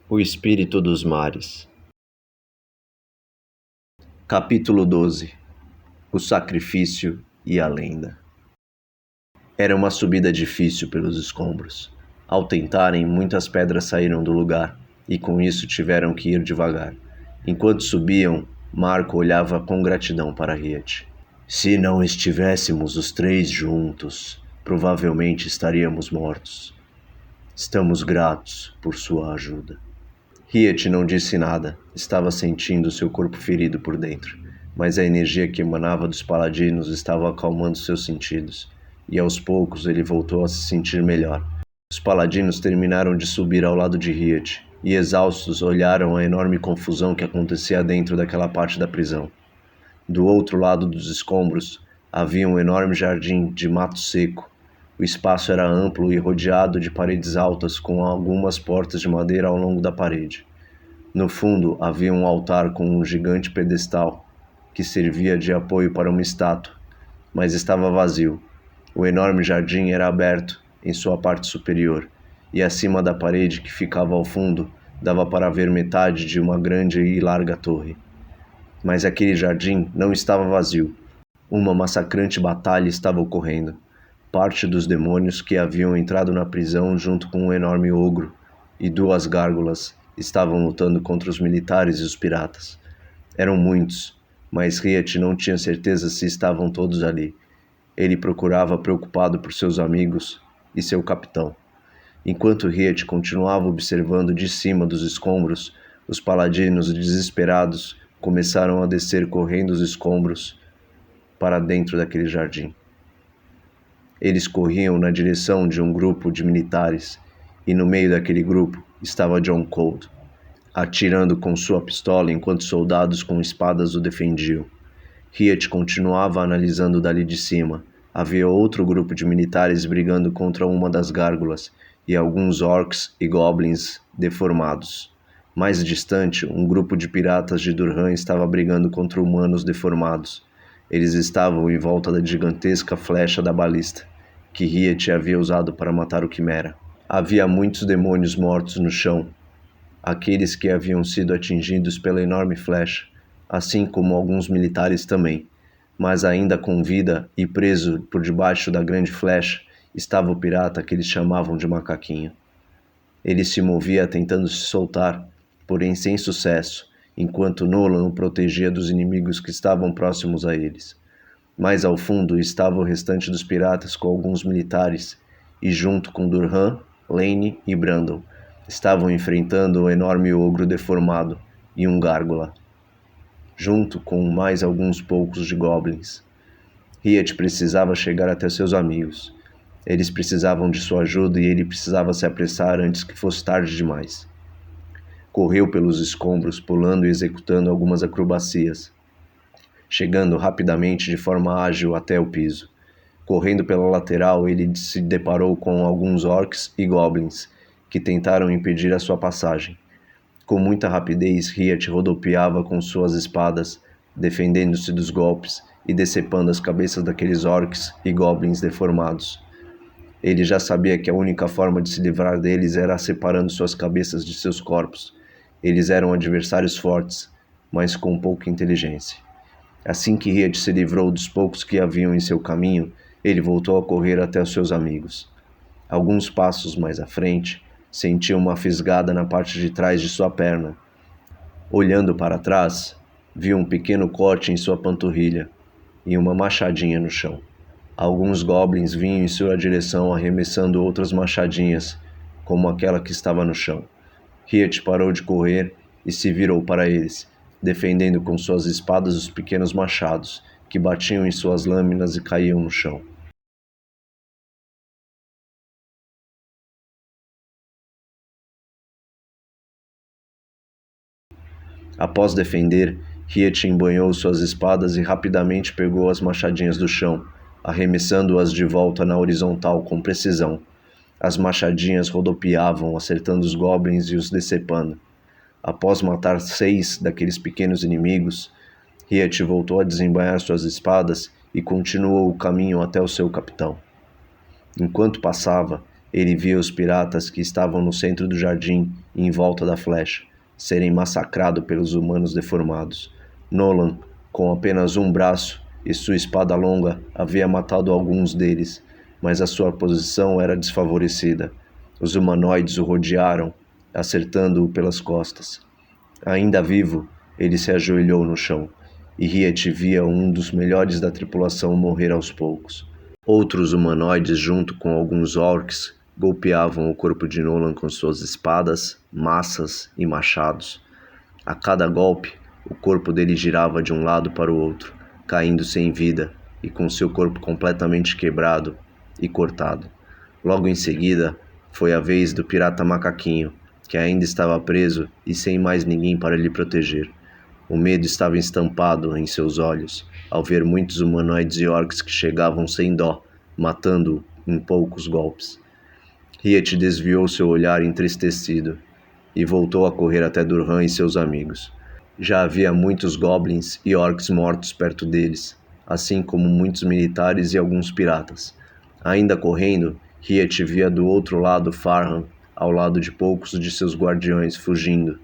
O Espírito dos Mares. Capítulo 12. O Sacrifício e a Lenda. Era uma subida difícil pelos escombros. Ao tentarem, muitas pedras saíram do lugar, e com isso tiveram que ir devagar. Enquanto subiam, Marco olhava com gratidão para Riet. Se não estivéssemos os três juntos, provavelmente estaríamos mortos. Estamos gratos por sua ajuda. Riet não disse nada, estava sentindo seu corpo ferido por dentro, mas a energia que emanava dos paladinos estava acalmando seus sentidos, e aos poucos ele voltou a se sentir melhor. Os paladinos terminaram de subir ao lado de Riet, e exaustos olharam a enorme confusão que acontecia dentro daquela parte da prisão. Do outro lado dos escombros, havia um enorme jardim de mato seco. O espaço era amplo e rodeado de paredes altas com algumas portas de madeira ao longo da parede. No fundo havia um altar com um gigante pedestal que servia de apoio para uma estátua, mas estava vazio. O enorme jardim era aberto em sua parte superior, e acima da parede que ficava ao fundo dava para ver metade de uma grande e larga torre. Mas aquele jardim não estava vazio. Uma massacrante batalha estava ocorrendo. Parte dos demônios que haviam entrado na prisão junto com um enorme ogro e duas gárgulas estavam lutando contra os militares e os piratas. Eram muitos, mas Riet não tinha certeza se estavam todos ali. Ele procurava preocupado por seus amigos e seu capitão. Enquanto Riet continuava observando de cima dos escombros, os paladinos desesperados começaram a descer correndo os escombros para dentro daquele jardim. Eles corriam na direção de um grupo de militares, e no meio daquele grupo estava John Cold, atirando com sua pistola enquanto soldados com espadas o defendiam. Riet continuava analisando dali de cima. Havia outro grupo de militares brigando contra uma das gárgulas, e alguns orcs e goblins deformados. Mais distante, um grupo de piratas de Durhan estava brigando contra humanos deformados. Eles estavam em volta da gigantesca flecha da balista, que Riet havia usado para matar o Quimera. Havia muitos demônios mortos no chão, aqueles que haviam sido atingidos pela enorme flecha, assim como alguns militares também. Mas ainda com vida e preso por debaixo da grande flecha, estava o pirata que eles chamavam de Macaquinho. Ele se movia tentando se soltar, porém sem sucesso, enquanto Nolan o protegia dos inimigos que estavam próximos a eles. Mais ao fundo estava o restante dos piratas com alguns militares, e junto com Durhan, Lane e Brandon, estavam enfrentando o enorme ogro deformado e um gárgula, junto com mais alguns poucos de goblins. Riet precisava chegar até seus amigos. Eles precisavam de sua ajuda e ele precisava se apressar antes que fosse tarde demais. Correu pelos escombros, pulando e executando algumas acrobacias, chegando rapidamente de forma ágil até o piso. Correndo pela lateral, ele se deparou com alguns orcs e goblins, que tentaram impedir a sua passagem. Com muita rapidez, Riet rodopiava com suas espadas, defendendo-se dos golpes e decepando as cabeças daqueles orcs e goblins deformados. Ele já sabia que a única forma de se livrar deles era separando suas cabeças de seus corpos. Eles eram adversários fortes, mas com pouca inteligência. Assim que Riet se livrou dos poucos que haviam em seu caminho, ele voltou a correr até os seus amigos. Alguns passos mais à frente, sentiu uma fisgada na parte de trás de sua perna. Olhando para trás, viu um pequeno corte em sua panturrilha e uma machadinha no chão. Alguns goblins vinham em sua direção arremessando outras machadinhas, como aquela que estava no chão. Riet parou de correr e se virou para eles, defendendo com suas espadas os pequenos machados, que batiam em suas lâminas e caíam no chão. Após defender, Riet embanhou suas espadas e rapidamente pegou as machadinhas do chão, arremessando-as de volta na horizontal com precisão. As machadinhas rodopiavam, acertando os goblins e os decepando. Após matar 6 daqueles pequenos inimigos, Riet voltou a desembainhar suas espadas e continuou o caminho até o seu capitão. Enquanto passava, Ele via os piratas que estavam no centro do jardim e em volta da flecha serem massacrados pelos humanos deformados. Nolan, com apenas um braço e sua espada longa, havia matado alguns deles, mas a sua posição era desfavorecida. Os humanoides o rodearam, acertando-o pelas costas. Ainda vivo, ele se ajoelhou no chão, e Riet via um dos melhores da tripulação morrer aos poucos. Outros humanoides, junto com alguns orcs, golpeavam o corpo de Nolan com suas espadas, maças e machados. A cada golpe, o corpo dele girava de um lado para o outro, caindo sem vida e com seu corpo completamente quebrado e cortado. Logo em seguida, foi a vez do pirata macaquinho, que ainda estava preso e sem mais ninguém para lhe proteger. O medo estava estampado em seus olhos, ao ver muitos humanoides e orcs que chegavam sem dó, matando-o em poucos golpes. Riet desviou seu olhar entristecido e voltou a correr até Durhan e seus amigos. Já havia muitos goblins e orcs mortos perto deles, assim como muitos militares e alguns piratas. Ainda correndo, Riet via do outro lado Farhan, ao lado de poucos de seus guardiões, fugindo.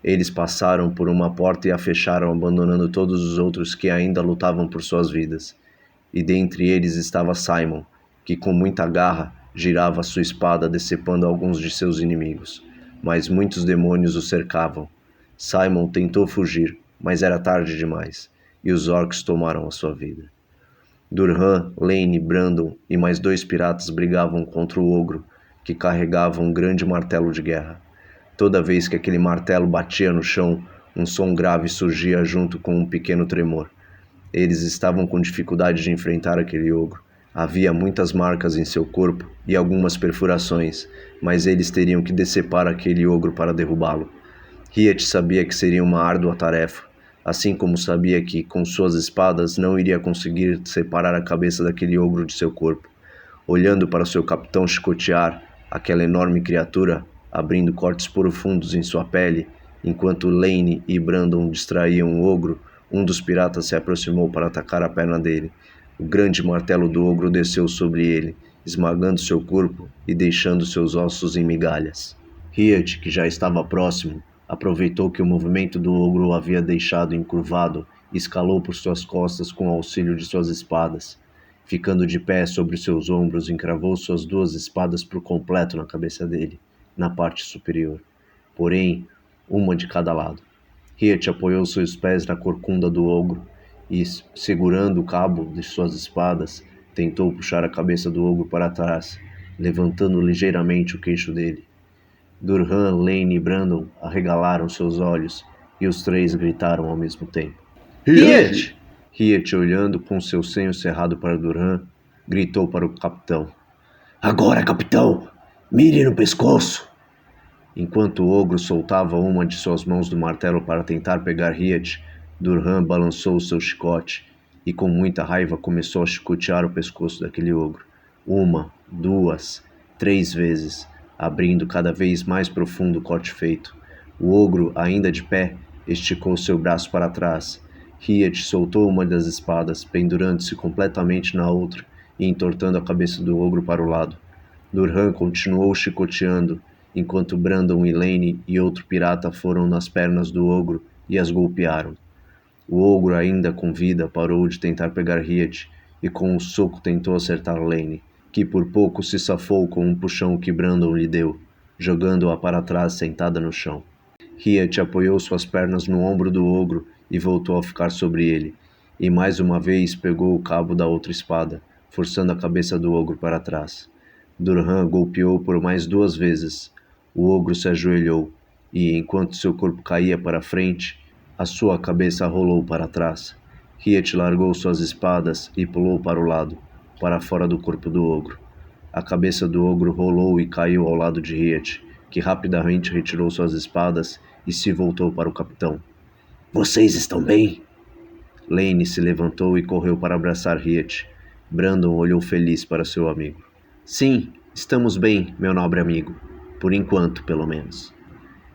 Eles passaram por uma porta e a fecharam, abandonando todos os outros que ainda lutavam por suas vidas. E dentre eles estava Simon, que com muita garra girava sua espada, decepando alguns de seus inimigos. Mas muitos demônios o cercavam. Simon tentou fugir, mas era tarde demais, e os orcs tomaram a sua vida. Durhan, Lane, Brandon e mais 2 piratas brigavam contra o ogro, que carregava um grande martelo de guerra. Toda vez que aquele martelo batia no chão, um som grave surgia junto com um pequeno tremor. Eles estavam com dificuldade de enfrentar aquele ogro. Havia muitas marcas em seu corpo e algumas perfurações, mas eles teriam que decepar aquele ogro para derrubá-lo. Riet sabia que seria uma árdua tarefa, assim como sabia que, com suas espadas, não iria conseguir separar a cabeça daquele ogro de seu corpo. Olhando para seu capitão chicotear aquela enorme criatura, abrindo cortes profundos em sua pele, enquanto Lane e Brandon distraíam o ogro, um dos piratas se aproximou para atacar a perna dele. O grande martelo do ogro desceu sobre ele, esmagando seu corpo e deixando seus ossos em migalhas. Riet, que já estava próximo, aproveitou que o movimento do ogro o havia deixado encurvado e escalou por suas costas com o auxílio de suas espadas. Ficando de pé sobre seus ombros, encravou suas 2 espadas por completo na cabeça dele, na parte superior. Porém, uma de cada lado. Riet apoiou seus pés na corcunda do ogro e, segurando o cabo de suas espadas, tentou puxar a cabeça do ogro para trás, levantando ligeiramente o queixo dele. Durhan, Lane e Brandon arregalaram seus olhos e os 3 gritaram ao mesmo tempo. Riet! Riet, olhando com seu senho cerrado para Durhan, gritou para o capitão. Agora, capitão! Mire no pescoço! Enquanto o ogro soltava uma de suas mãos do martelo para tentar pegar Riet, Durhan balançou seu chicote e com muita raiva começou a chicotear o pescoço daquele ogro. 1, 2, 3 vezes, abrindo cada vez mais profundo o corte feito. O ogro, ainda de pé, esticou seu braço para trás. Riet soltou uma das espadas, pendurando-se completamente na outra e entortando a cabeça do ogro para o lado. Durhan continuou chicoteando, enquanto Brandon e Lane e outro pirata foram nas pernas do ogro e as golpearam. O ogro, ainda com vida, parou de tentar pegar Riet e com um soco tentou acertar Lane, que por pouco se safou com um puxão que Brandon lhe deu, jogando-a para trás sentada no chão. Riet apoiou suas pernas no ombro do ogro e voltou a ficar sobre ele, e mais uma vez pegou o cabo da outra espada, forçando a cabeça do ogro para trás. Durhan golpeou por mais 2 vezes. O ogro se ajoelhou, e enquanto seu corpo caía para frente, a sua cabeça rolou para trás. Riet largou suas espadas e pulou para o lado, para fora do corpo do ogro. A cabeça do ogro rolou e caiu ao lado de Riet, que rapidamente retirou suas espadas e se voltou para o capitão. Vocês estão bem? Lane se levantou e correu para abraçar Riet. Brandon olhou feliz para seu amigo. Sim, estamos bem, meu nobre amigo. Por enquanto, pelo menos.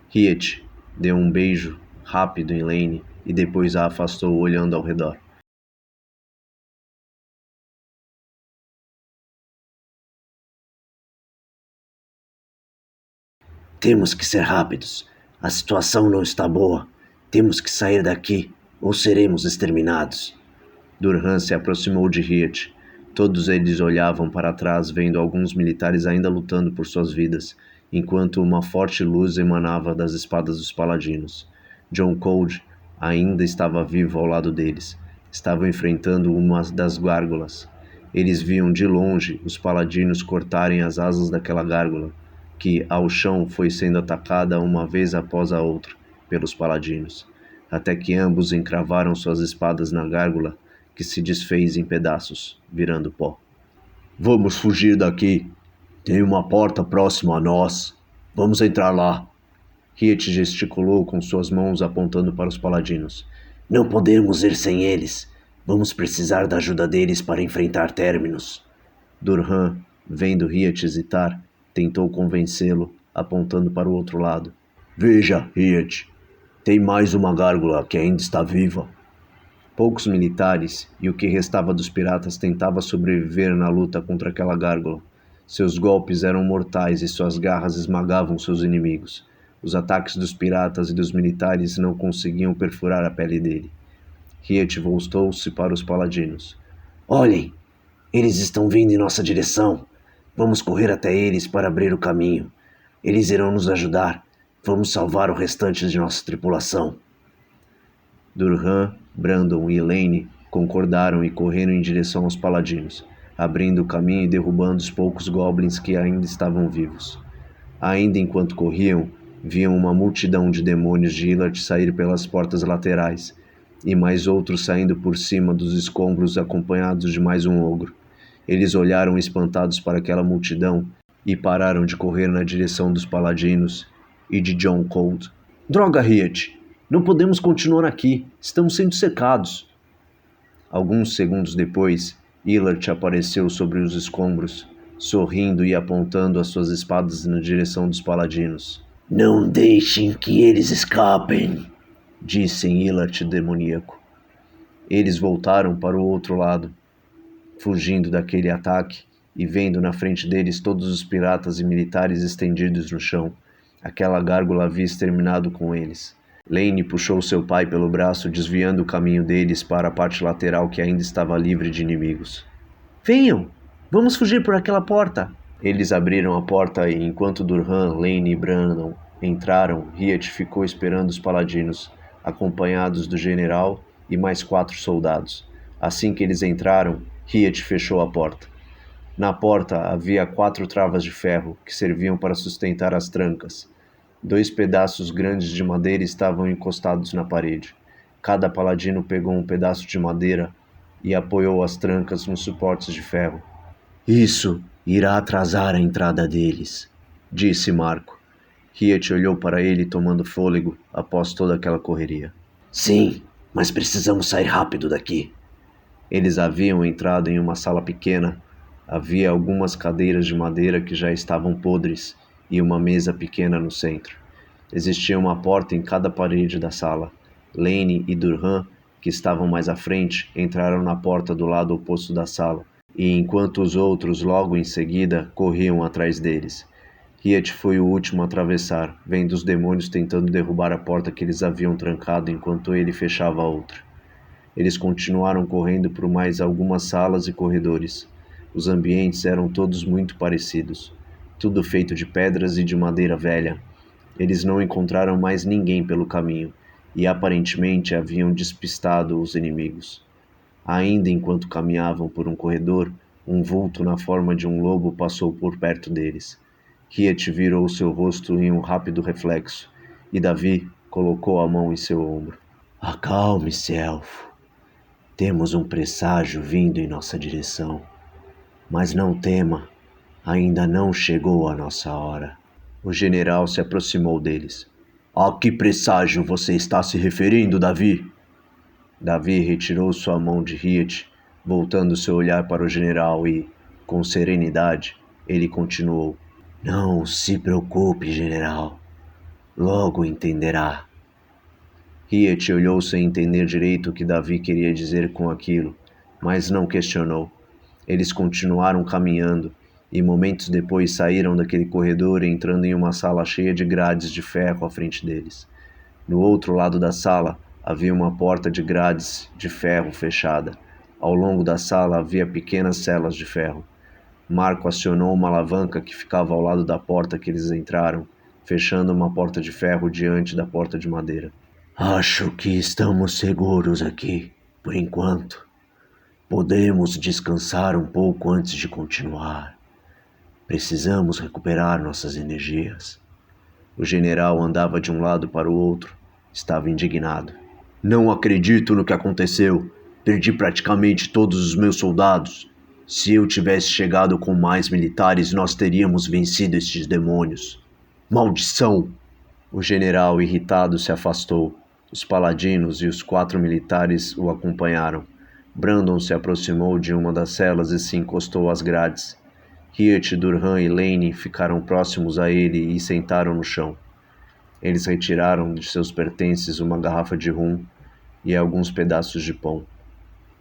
Riet deu um beijo rápido em Lane e depois a afastou olhando ao redor. Temos que ser rápidos. A situação não está boa. Temos que sair daqui ou seremos exterminados. Durhan se aproximou de Riet. Todos eles olhavam para trás, vendo alguns militares ainda lutando por suas vidas, enquanto uma forte luz emanava das espadas dos paladinos. John Cold ainda estava vivo ao lado deles. Estavam enfrentando uma das gárgulas. Eles viam de longe os paladinos cortarem as asas daquela gárgula, que ao chão foi sendo atacada uma vez após a outra pelos paladinos, até que ambos encravaram suas espadas na gárgula, que se desfez em pedaços, virando pó. Vamos fugir daqui. Tem uma porta próxima a nós. Vamos entrar lá. Riet gesticulou com suas mãos apontando para os paladinos. Não podemos ir sem eles. Vamos precisar da ajuda deles para enfrentar Terminus. Durhan, vendo Riet hesitar, tentou convencê-lo, apontando para o outro lado. Veja, Riet. Tem mais uma gárgula que ainda está viva. Poucos militares e o que restava dos piratas tentava sobreviver na luta contra aquela gárgula. Seus golpes eram mortais e suas garras esmagavam seus inimigos. Os ataques dos piratas e dos militares não conseguiam perfurar a pele dele. Riet voltou-se para os paladinos. Olhem, eles estão vindo em nossa direção. Vamos correr até eles para abrir o caminho. Eles irão nos ajudar. Vamos salvar o restante de nossa tripulação. Durhan, Brandon e Elaine concordaram e correram em direção aos paladinos, abrindo o caminho e derrubando os poucos goblins que ainda estavam vivos. Ainda enquanto corriam, viam uma multidão de demônios de Illard sair pelas portas laterais, e mais outros saindo por cima dos escombros acompanhados de mais um ogro. Eles olharam espantados para aquela multidão e pararam de correr na direção dos paladinos e de John Cold. Droga, Riet! Não podemos continuar aqui. Estamos sendo cercados. Alguns segundos depois, Illard apareceu sobre os escombros, sorrindo e apontando as suas espadas na direção dos paladinos. Não deixem que eles escapem, disse em Illard demoníaco. Eles voltaram para o outro lado, fugindo daquele ataque e vendo na frente deles todos os piratas e militares estendidos no chão. Aquela gárgula havia exterminado com eles. Lane puxou seu pai pelo braço, desviando o caminho deles para a parte lateral que ainda estava livre de inimigos. Venham! Vamos fugir por aquela porta! Eles abriram a porta e, enquanto Durhan, Lane e Brandon entraram, Riet ficou esperando os paladinos, acompanhados do general e mais 4 soldados. Assim que eles entraram, Riet fechou a porta. Na porta havia 4 travas de ferro que serviam para sustentar as trancas. 2 pedaços grandes de madeira estavam encostados na parede. Cada paladino pegou um pedaço de madeira e apoiou as trancas nos suportes de ferro. Isso irá atrasar a entrada deles, disse Marco. Riet olhou para ele tomando fôlego após toda aquela correria. Sim, mas precisamos sair rápido daqui. Eles haviam entrado em uma sala pequena. Havia algumas cadeiras de madeira que já estavam podres e uma mesa pequena no centro. Existia uma porta em cada parede da sala. Lane e Durhan, que estavam mais à frente, entraram na porta do lado oposto da sala, e enquanto os outros, logo em seguida, corriam atrás deles. Riet foi o último a atravessar, vendo os demônios tentando derrubar a porta que eles haviam trancado enquanto ele fechava a outra. Eles continuaram correndo por mais algumas salas e corredores. Os ambientes eram todos muito parecidos, tudo feito de pedras e de madeira velha. Eles não encontraram mais ninguém pelo caminho, e aparentemente haviam despistado os inimigos. Ainda enquanto caminhavam por um corredor, um vulto na forma de um lobo passou por perto deles. Riet virou seu rosto em um rápido reflexo, e Davi colocou a mão em seu ombro. Acalme-se, elfo. Temos um presságio vindo em nossa direção. Mas não tema, ainda não chegou a nossa hora. O general se aproximou deles. A que presságio você está se referindo, Davi? Davi retirou sua mão de Riet, voltando seu olhar para o general e, com serenidade, ele continuou. Não se preocupe, general. Logo entenderá. Riet olhou sem entender direito o que Davi queria dizer com aquilo, mas não questionou. Eles continuaram caminhando, e momentos depois saíram daquele corredor entrando em uma sala cheia de grades de ferro à frente deles. No outro lado da sala havia uma porta de grades de ferro fechada. Ao longo da sala havia pequenas celas de ferro. Marco acionou uma alavanca que ficava ao lado da porta que eles entraram, fechando uma porta de ferro diante da porta de madeira. Acho que estamos seguros aqui, por enquanto. Podemos descansar um pouco antes de continuar. Precisamos recuperar nossas energias. O general andava de um lado para o outro. Estava indignado. Não acredito no que aconteceu. Perdi praticamente todos os meus soldados. Se eu tivesse chegado com mais militares, nós teríamos vencido estes demônios. Maldição! O general, irritado, se afastou. Os paladinos e os 4 militares o acompanharam. Brandon se aproximou de uma das celas e se encostou às grades. Riet, Durham e Lane ficaram próximos a ele e sentaram no chão. Eles retiraram de seus pertences uma garrafa de rum e alguns pedaços de pão.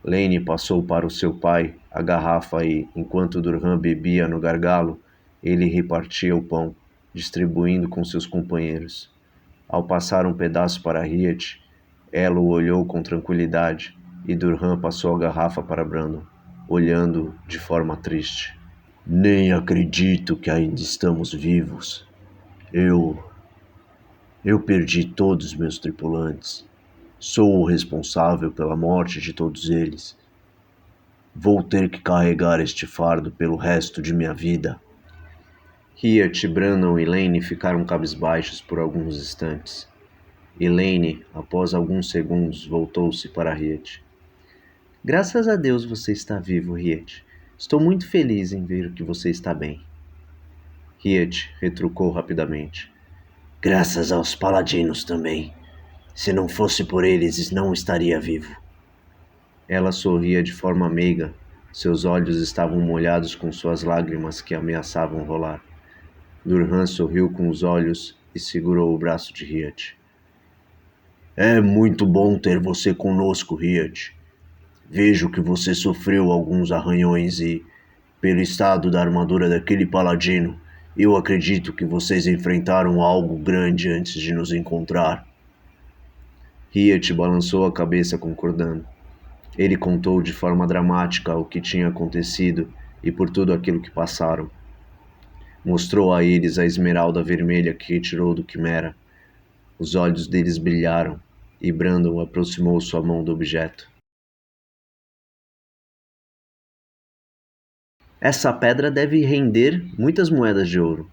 Lane passou para o seu pai a garrafa e, enquanto Durham bebia no gargalo, ele repartia o pão, distribuindo com seus companheiros. Ao passar um pedaço para Riet, ela o olhou com tranquilidade e Durham passou a garrafa para Brandon, olhando de forma triste. Nem acredito que ainda estamos vivos. Eu perdi todos os meus tripulantes. Sou o responsável pela morte de todos eles. Vou ter que carregar este fardo pelo resto de minha vida. Riet, Brandon e Lane ficaram cabisbaixos por alguns instantes. E Lane, após alguns segundos, voltou-se para Riet. Graças a Deus você está vivo, Riet. Estou muito feliz em ver que você está bem. Riet retrucou rapidamente. Graças aos paladinos também. Se não fosse por eles, não estaria vivo. Ela sorria de forma meiga. Seus olhos estavam molhados com suas lágrimas que ameaçavam rolar. Durham sorriu com os olhos e segurou o braço de Riet. É muito bom ter você conosco, Riet. Vejo que você sofreu alguns arranhões e, pelo estado da armadura daquele paladino, eu acredito que vocês enfrentaram algo grande antes de nos encontrar. Riet balançou a cabeça concordando. Ele contou de forma dramática o que tinha acontecido e por tudo aquilo que passaram. Mostrou a eles a esmeralda vermelha que retirou do Quimera. Os olhos deles brilharam e Brandon aproximou sua mão do objeto. Essa pedra deve render muitas moedas de ouro.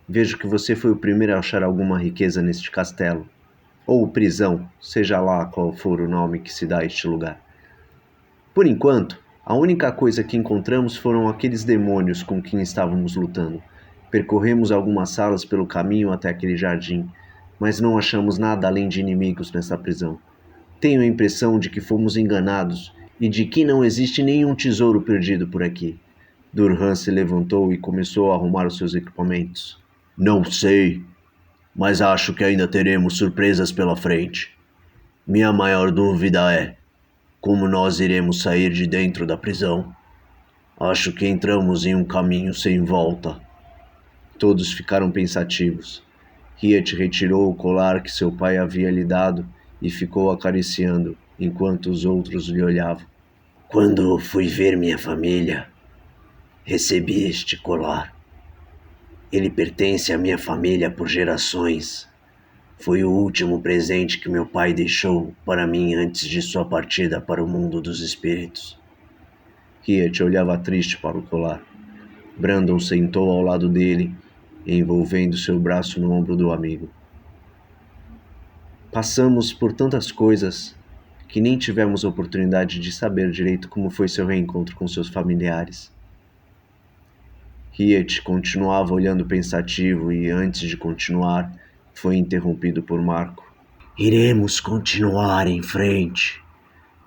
Vejo que você foi o primeiro a achar alguma riqueza neste castelo. Ou prisão, seja lá qual for o nome que se dá a este lugar. Por enquanto, a única coisa que encontramos foram aqueles demônios com quem estávamos lutando. Percorremos algumas salas pelo caminho até aquele jardim, mas não achamos nada além de inimigos nessa prisão. Tenho a impressão de que fomos enganados e de que não existe nenhum tesouro perdido por aqui. Durham se levantou e começou a arrumar os seus equipamentos. Não sei, mas acho que ainda teremos surpresas pela frente. Minha maior dúvida é como nós iremos sair de dentro da prisão. Acho que entramos em um caminho sem volta. Todos ficaram pensativos. Riet retirou o colar que seu pai havia lhe dado e ficou acariciando, enquanto os outros lhe olhavam. Quando fui ver minha família, recebi este colar. Ele pertence à minha família por gerações. Foi o último presente que meu pai deixou para mim antes de sua partida para o mundo dos espíritos. Riet olhava triste para o colar. Brandon sentou ao lado dele, envolvendo seu braço no ombro do amigo. Passamos por tantas coisas que nem tivemos oportunidade de saber direito como foi seu reencontro com seus familiares. Riet continuava olhando pensativo e, antes de continuar, foi interrompido por Marco. Iremos continuar em frente.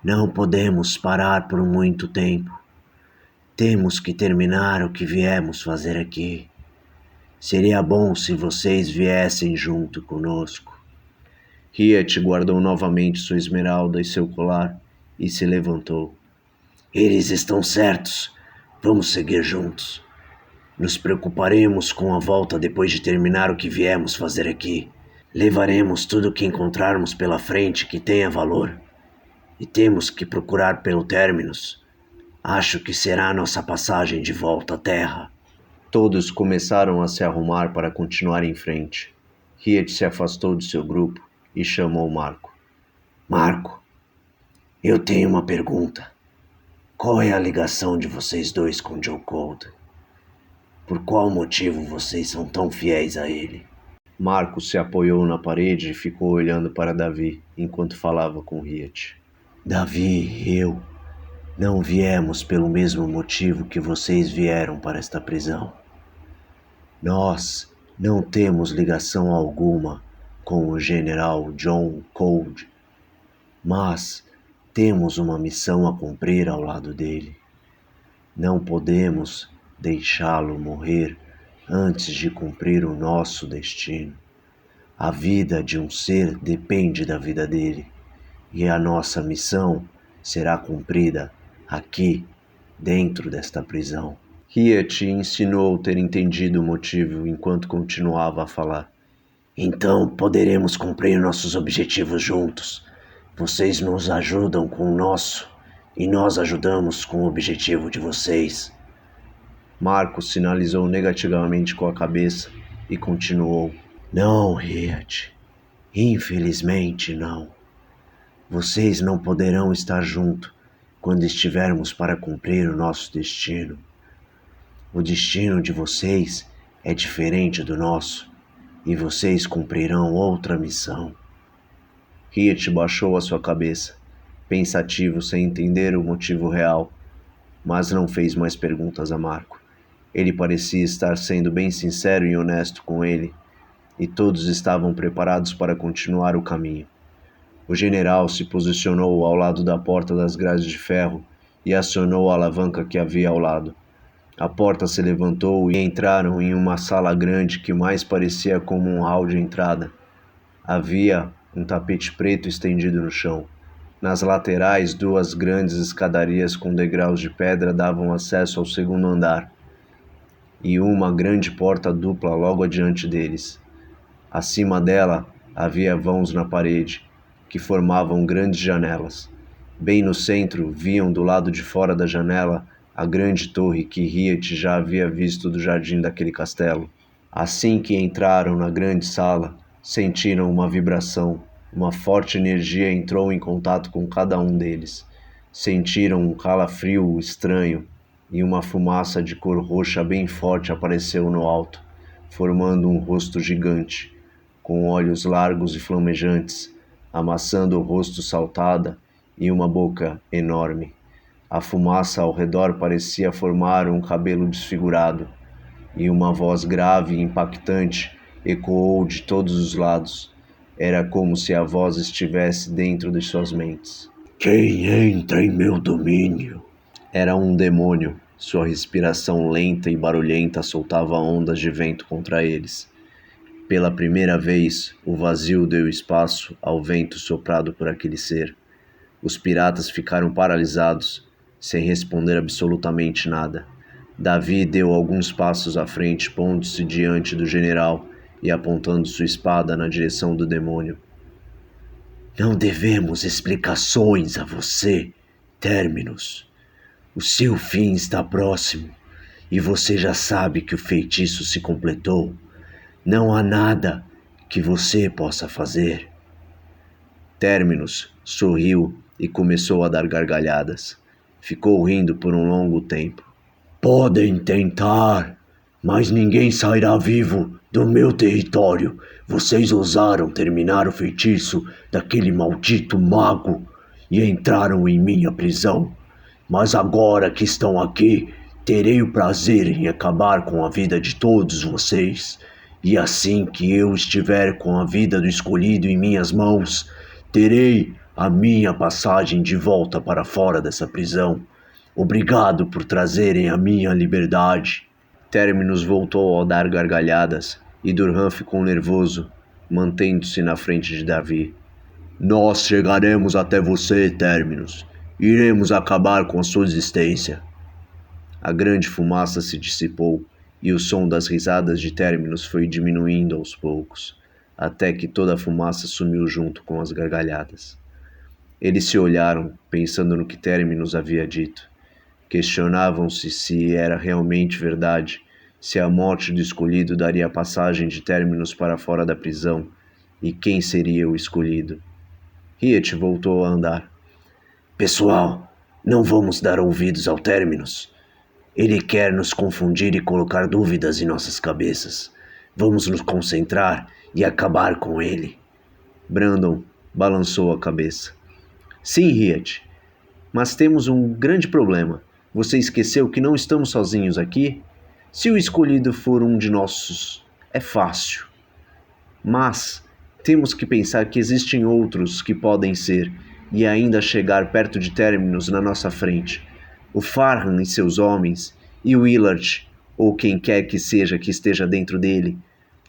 Não podemos parar por muito tempo. Temos que terminar o que viemos fazer aqui. Seria bom se vocês viessem junto conosco. Riet guardou novamente sua esmeralda e seu colar e se levantou. Eles estão certos. Vamos seguir juntos. Nos preocuparemos com a volta depois de terminar o que viemos fazer aqui. Levaremos tudo o que encontrarmos pela frente que tenha valor. E temos que procurar pelo Terminus. Acho que será a nossa passagem de volta à Terra. Todos começaram a se arrumar para continuar em frente. Riet se afastou de seu grupo e chamou Marco. Marco, eu tenho uma pergunta. Qual é a ligação de vocês dois com Joe Cold? Por qual motivo vocês são tão fiéis a ele? Marco se apoiou na parede e ficou olhando para Davi enquanto falava com Riet. Davi e eu não viemos pelo mesmo motivo que vocês vieram para esta prisão. Nós não temos ligação alguma com o general John Cold, mas temos uma missão a cumprir ao lado dele. Não podemos deixá-lo morrer antes de cumprir o nosso destino. A vida de um ser depende da vida dele, e a nossa missão será cumprida aqui, dentro desta prisão. Riet insinuou ter entendido o motivo enquanto continuava a falar. Então poderemos cumprir nossos objetivos juntos. Vocês nos ajudam com o nosso, e nós ajudamos com o objetivo de vocês. Marco sinalizou negativamente com a cabeça e continuou. Não, Riet. Infelizmente não. Vocês não poderão estar juntos quando estivermos para cumprir o nosso destino. O destino de vocês é diferente do nosso, e vocês cumprirão outra missão. Riet baixou a sua cabeça, pensativo sem entender o motivo real, mas não fez mais perguntas a Marco. Ele parecia estar sendo bem sincero e honesto com ele, e todos estavam preparados para continuar o caminho. O general se posicionou ao lado da porta das grades de ferro e acionou a alavanca que havia ao lado. A porta se levantou e entraram em uma sala grande que mais parecia como um hall de entrada. Havia um tapete preto estendido no chão. Nas laterais, 2 grandes escadarias com degraus de pedra davam acesso ao segundo andar, e uma grande porta dupla logo adiante deles. Acima dela havia vãos na parede, que formavam grandes janelas. Bem no centro, viam do lado de fora da janela a grande torre que Riet já havia visto do jardim daquele castelo. Assim que entraram na grande sala, sentiram uma vibração. Uma forte energia entrou em contato com cada um deles. Sentiram um calafrio estranho, e uma fumaça de cor roxa bem forte apareceu no alto, formando um rosto gigante, com olhos largos e flamejantes, amassando o rosto saltada e uma boca enorme. A fumaça ao redor parecia formar um cabelo desfigurado, e uma voz grave e impactante ecoou de todos os lados. Era como se a voz estivesse dentro de suas mentes. Quem entra em meu domínio? Era um demônio. Sua respiração lenta e barulhenta soltava ondas de vento contra eles. Pela primeira vez, o vazio deu espaço ao vento soprado por aquele ser. Os piratas ficaram paralisados, sem responder absolutamente nada. Davi deu alguns passos à frente, pondo-se diante do general e apontando sua espada na direção do demônio. Não devemos explicações a você, Terminus. O seu fim está próximo, e você já sabe que o feitiço se completou. Não há nada que você possa fazer. Terminus sorriu e começou a dar gargalhadas. Ficou rindo por um longo tempo. Podem tentar, mas ninguém sairá vivo do meu território. Vocês ousaram terminar o feitiço daquele maldito mago e entraram em minha prisão. Mas agora que estão aqui, terei o prazer em acabar com a vida de todos vocês. E assim que eu estiver com a vida do escolhido em minhas mãos, terei a minha passagem de volta para fora dessa prisão. Obrigado por trazerem a minha liberdade. Terminus voltou a dar gargalhadas e Durhan ficou nervoso, mantendo-se na frente de Davi. Nós chegaremos até você, Terminus. Iremos acabar com a sua existência. A grande fumaça se dissipou e o som das risadas de Terminus foi diminuindo aos poucos, até que toda a fumaça sumiu junto com as gargalhadas. Eles se olharam, pensando no que Terminus havia dito. Questionavam-se se era realmente verdade, se a morte do escolhido daria a passagem de Terminus para fora da prisão, e quem seria o escolhido. Riet voltou a andar. Pessoal, não vamos dar ouvidos ao Terminus. Ele quer nos confundir e colocar dúvidas em nossas cabeças. Vamos nos concentrar e acabar com ele. Brandon balançou a cabeça. Sim, Riet, mas temos um grande problema. Você esqueceu que não estamos sozinhos aqui? Se o escolhido for um de nossos, é fácil. Mas temos que pensar que existem outros que podem ser e ainda chegar perto de Terminus na nossa frente. O Farhan e seus homens, e o Willard, ou quem quer que seja que esteja dentro dele.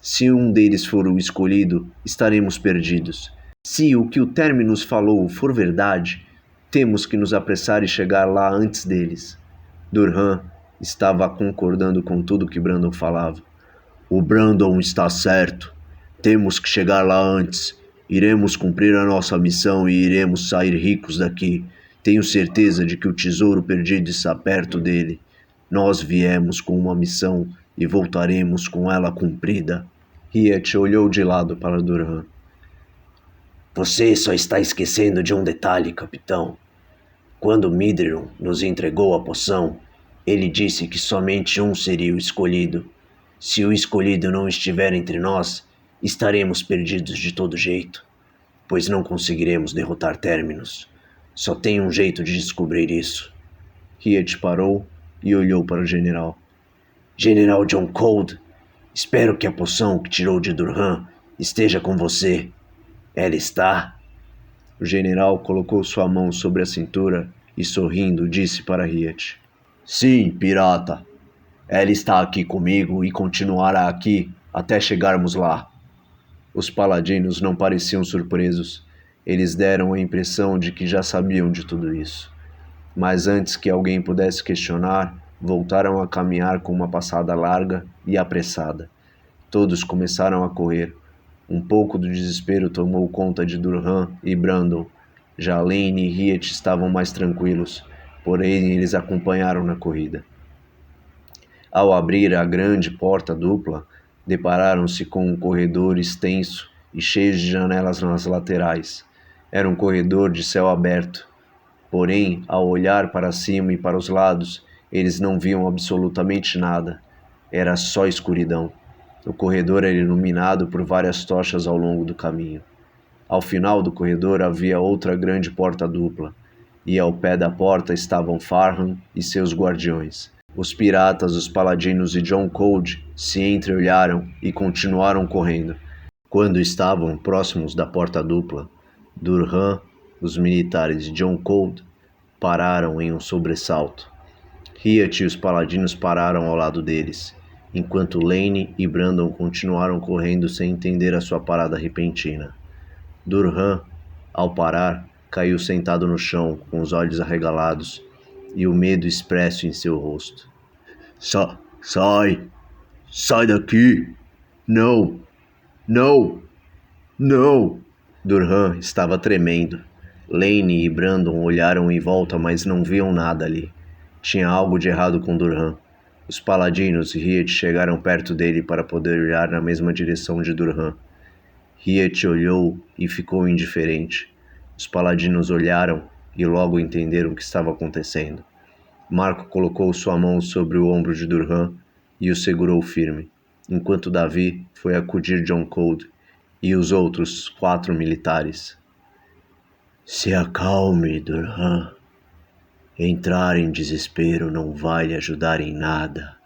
Se um deles for o escolhido, estaremos perdidos. Se o que o Terminus falou for verdade, temos que nos apressar e chegar lá antes deles. Durhan estava concordando com tudo que Brandon falava. O Brandon está certo. Temos que chegar lá antes. Iremos cumprir a nossa missão e iremos sair ricos daqui. Tenho certeza de que o tesouro perdido está perto dele. Nós viemos com uma missão e voltaremos com ela cumprida. Riet olhou de lado para Durhan. Você só está esquecendo de um detalhe, capitão. Quando Midrion nos entregou a poção, ele disse que somente um seria o escolhido. Se o escolhido não estiver entre nós, estaremos perdidos de todo jeito, pois não conseguiremos derrotar Terminus. Só tem um jeito de descobrir isso. Riet parou e olhou para o general. General John Cold, espero que a poção que tirou de Durhan esteja com você. Ela está? O general colocou sua mão sobre a cintura e, sorrindo, disse para Riet. Sim, pirata. Ela está aqui comigo e continuará aqui até chegarmos lá. Os paladinos não pareciam surpresos. Eles deram a impressão de que já sabiam de tudo isso. Mas antes que alguém pudesse questionar, voltaram a caminhar com uma passada larga e apressada. Todos começaram a correr. Um pouco do desespero tomou conta de Durhan e Brandon. Já Lane e Riet estavam mais tranquilos, porém eles acompanharam na corrida. Ao abrir a grande porta dupla, depararam-se com um corredor extenso e cheio de janelas nas laterais. Era um corredor de céu aberto. Porém, ao olhar para cima e para os lados, eles não viam absolutamente nada. Era só escuridão. O corredor era iluminado por várias tochas ao longo do caminho. Ao final do corredor havia outra grande porta dupla, e ao pé da porta estavam Farhan e seus guardiões. Os piratas, os paladinos e John Cold se entreolharam e continuaram correndo. Quando estavam próximos da porta dupla, Durhan, os militares e John Cold pararam em um sobressalto. Riet e os paladinos pararam ao lado deles, enquanto Lane e Brandon continuaram correndo sem entender a sua parada repentina. Durhan, ao parar, caiu sentado no chão, com os olhos arregalados e o medo expresso em seu rosto. Sai daqui! Não! Durhan estava tremendo. Lane e Brandon olharam em volta, mas não viam nada ali. Tinha algo de errado com Durhan. Os paladinos e Riet chegaram perto dele para poder olhar na mesma direção de Durhan. Riet olhou e ficou indiferente. Os paladinos olharam e logo entenderam o que estava acontecendo. Marco colocou sua mão sobre o ombro de Durhan e o segurou firme, enquanto Davi foi acudir John Cold e os outros 4 militares. Se acalme, Durhan. Entrar em desespero não vai lhe ajudar em nada.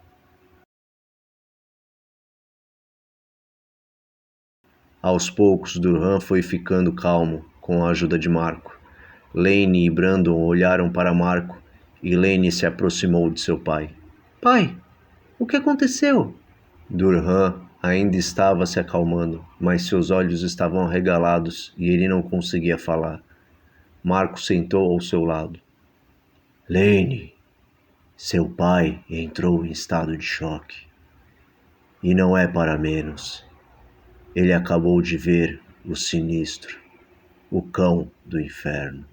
Aos poucos, Durhan foi ficando calmo com a ajuda de Marco. Lane e Brandon olharam para Marco e Lane se aproximou de seu pai. Pai, o que aconteceu? Durhan ainda estava se acalmando, mas seus olhos estavam arregalados e ele não conseguia falar. Marco sentou ao seu lado. Lane, seu pai entrou em estado de choque. E não é para menos. Ele acabou de ver o sinistro, o cão do inferno.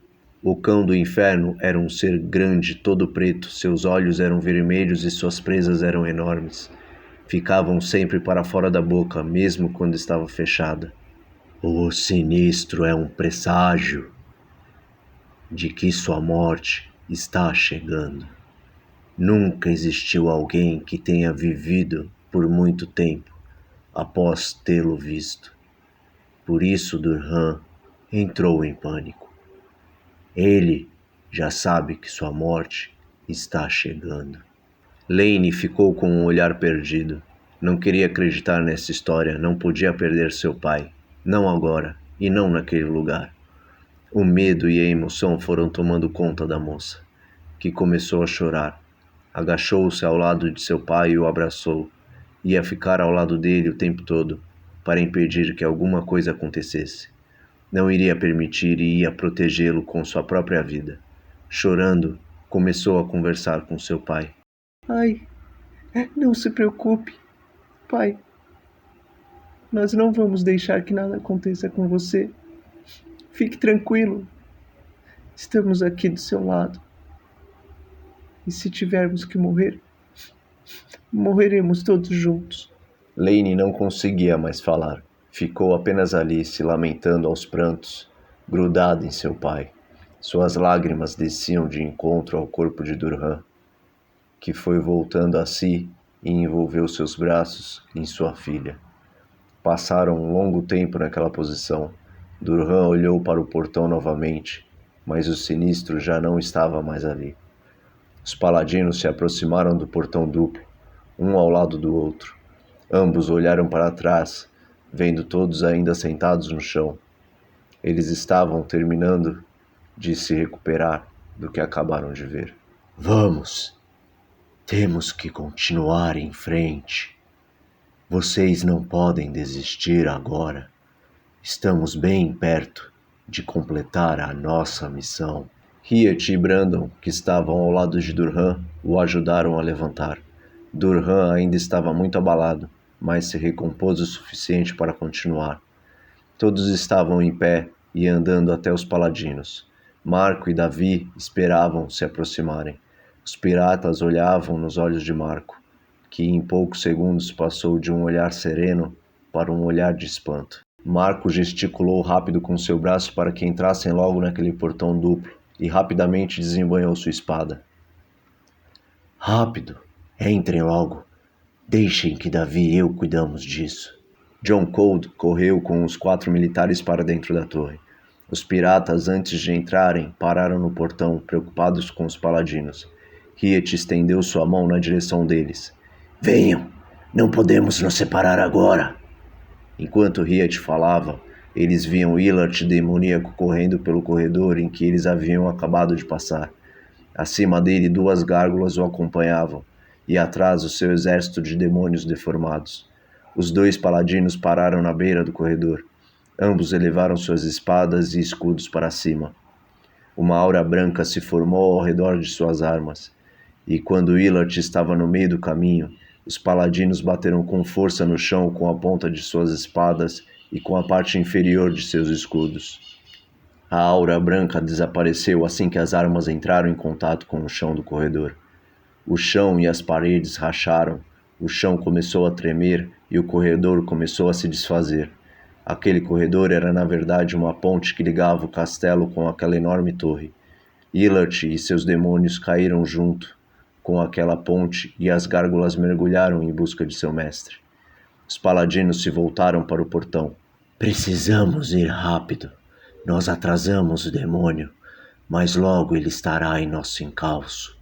O cão do inferno era um ser grande, todo preto, seus olhos eram vermelhos e suas presas eram enormes. Ficavam sempre para fora da boca, mesmo quando estava fechada. O sinistro é um presságio de que sua morte está chegando. Nunca existiu alguém que tenha vivido por muito tempo após tê-lo visto. Por isso Durham entrou em pânico. Ele já sabe que sua morte está chegando. Lane ficou com um olhar perdido. Não queria acreditar nessa história, não podia perder seu pai. Não agora, e não naquele lugar. O medo e a emoção foram tomando conta da moça, que começou a chorar. Agachou-se ao lado de seu pai e o abraçou. Ia ficar ao lado dele o tempo todo, para impedir que alguma coisa acontecesse. Não iria permitir e ia protegê-lo com sua própria vida. Chorando, começou a conversar com seu pai. Pai, não se preocupe. Pai, nós não vamos deixar que nada aconteça com você. Fique tranquilo. Estamos aqui do seu lado. E se tivermos que morrer, morreremos todos juntos. Lane não conseguia mais falar. Ficou apenas ali, se lamentando aos prantos, grudada em seu pai. Suas lágrimas desciam de encontro ao corpo de Durham, que foi voltando a si e envolveu seus braços em sua filha. Passaram um longo tempo naquela posição. Durham olhou para o portão novamente, mas o sinistro já não estava mais ali. Os paladinos se aproximaram do portão duplo, um ao lado do outro. Ambos olharam para trás, vendo todos ainda sentados no chão. Eles estavam terminando de se recuperar do que acabaram de ver. Vamos! Temos que continuar em frente. Vocês não podem desistir agora. Estamos bem perto de completar a nossa missão. Riet e Brandon, que estavam ao lado de Durham, o ajudaram a levantar. Durham ainda estava muito abalado, mas se recompôs o suficiente para continuar. Todos estavam em pé e andando até os paladinos. Marco e Davi esperavam se aproximarem. Os piratas olhavam nos olhos de Marco, que em poucos segundos passou de um olhar sereno para um olhar de espanto. Marco gesticulou rápido com seu braço para que entrassem logo naquele portão duplo e rapidamente desembanhou sua espada. Rápido, entrem logo. Deixem que Davi e eu cuidamos disso. John Cold correu com os 4 militares para dentro da torre. Os piratas, antes de entrarem, pararam no portão, preocupados com os paladinos. Riet estendeu sua mão na direção deles. Venham, não podemos nos separar agora. Enquanto Riet falava, eles viam Illard demoníaco correndo pelo corredor em que eles haviam acabado de passar. Acima dele 2 gárgulas o acompanhavam, e atrás o seu exército de demônios deformados. Os 2 paladinos pararam na beira do corredor. Ambos elevaram suas espadas e escudos para cima. Uma aura branca se formou ao redor de suas armas, e quando Illard estava no meio do caminho, os paladinos bateram com força no chão com a ponta de suas espadas e com a parte inferior de seus escudos. A aura branca desapareceu assim que as armas entraram em contato com o chão do corredor. O chão e as paredes racharam, o chão começou a tremer e o corredor começou a se desfazer. Aquele corredor era na verdade uma ponte que ligava o castelo com aquela enorme torre. Illard e seus demônios caíram junto com aquela ponte e as gárgulas mergulharam em busca de seu mestre. Os paladinos se voltaram para o portão. Precisamos ir rápido. Nós atrasamos o demônio, mas logo ele estará em nosso encalço.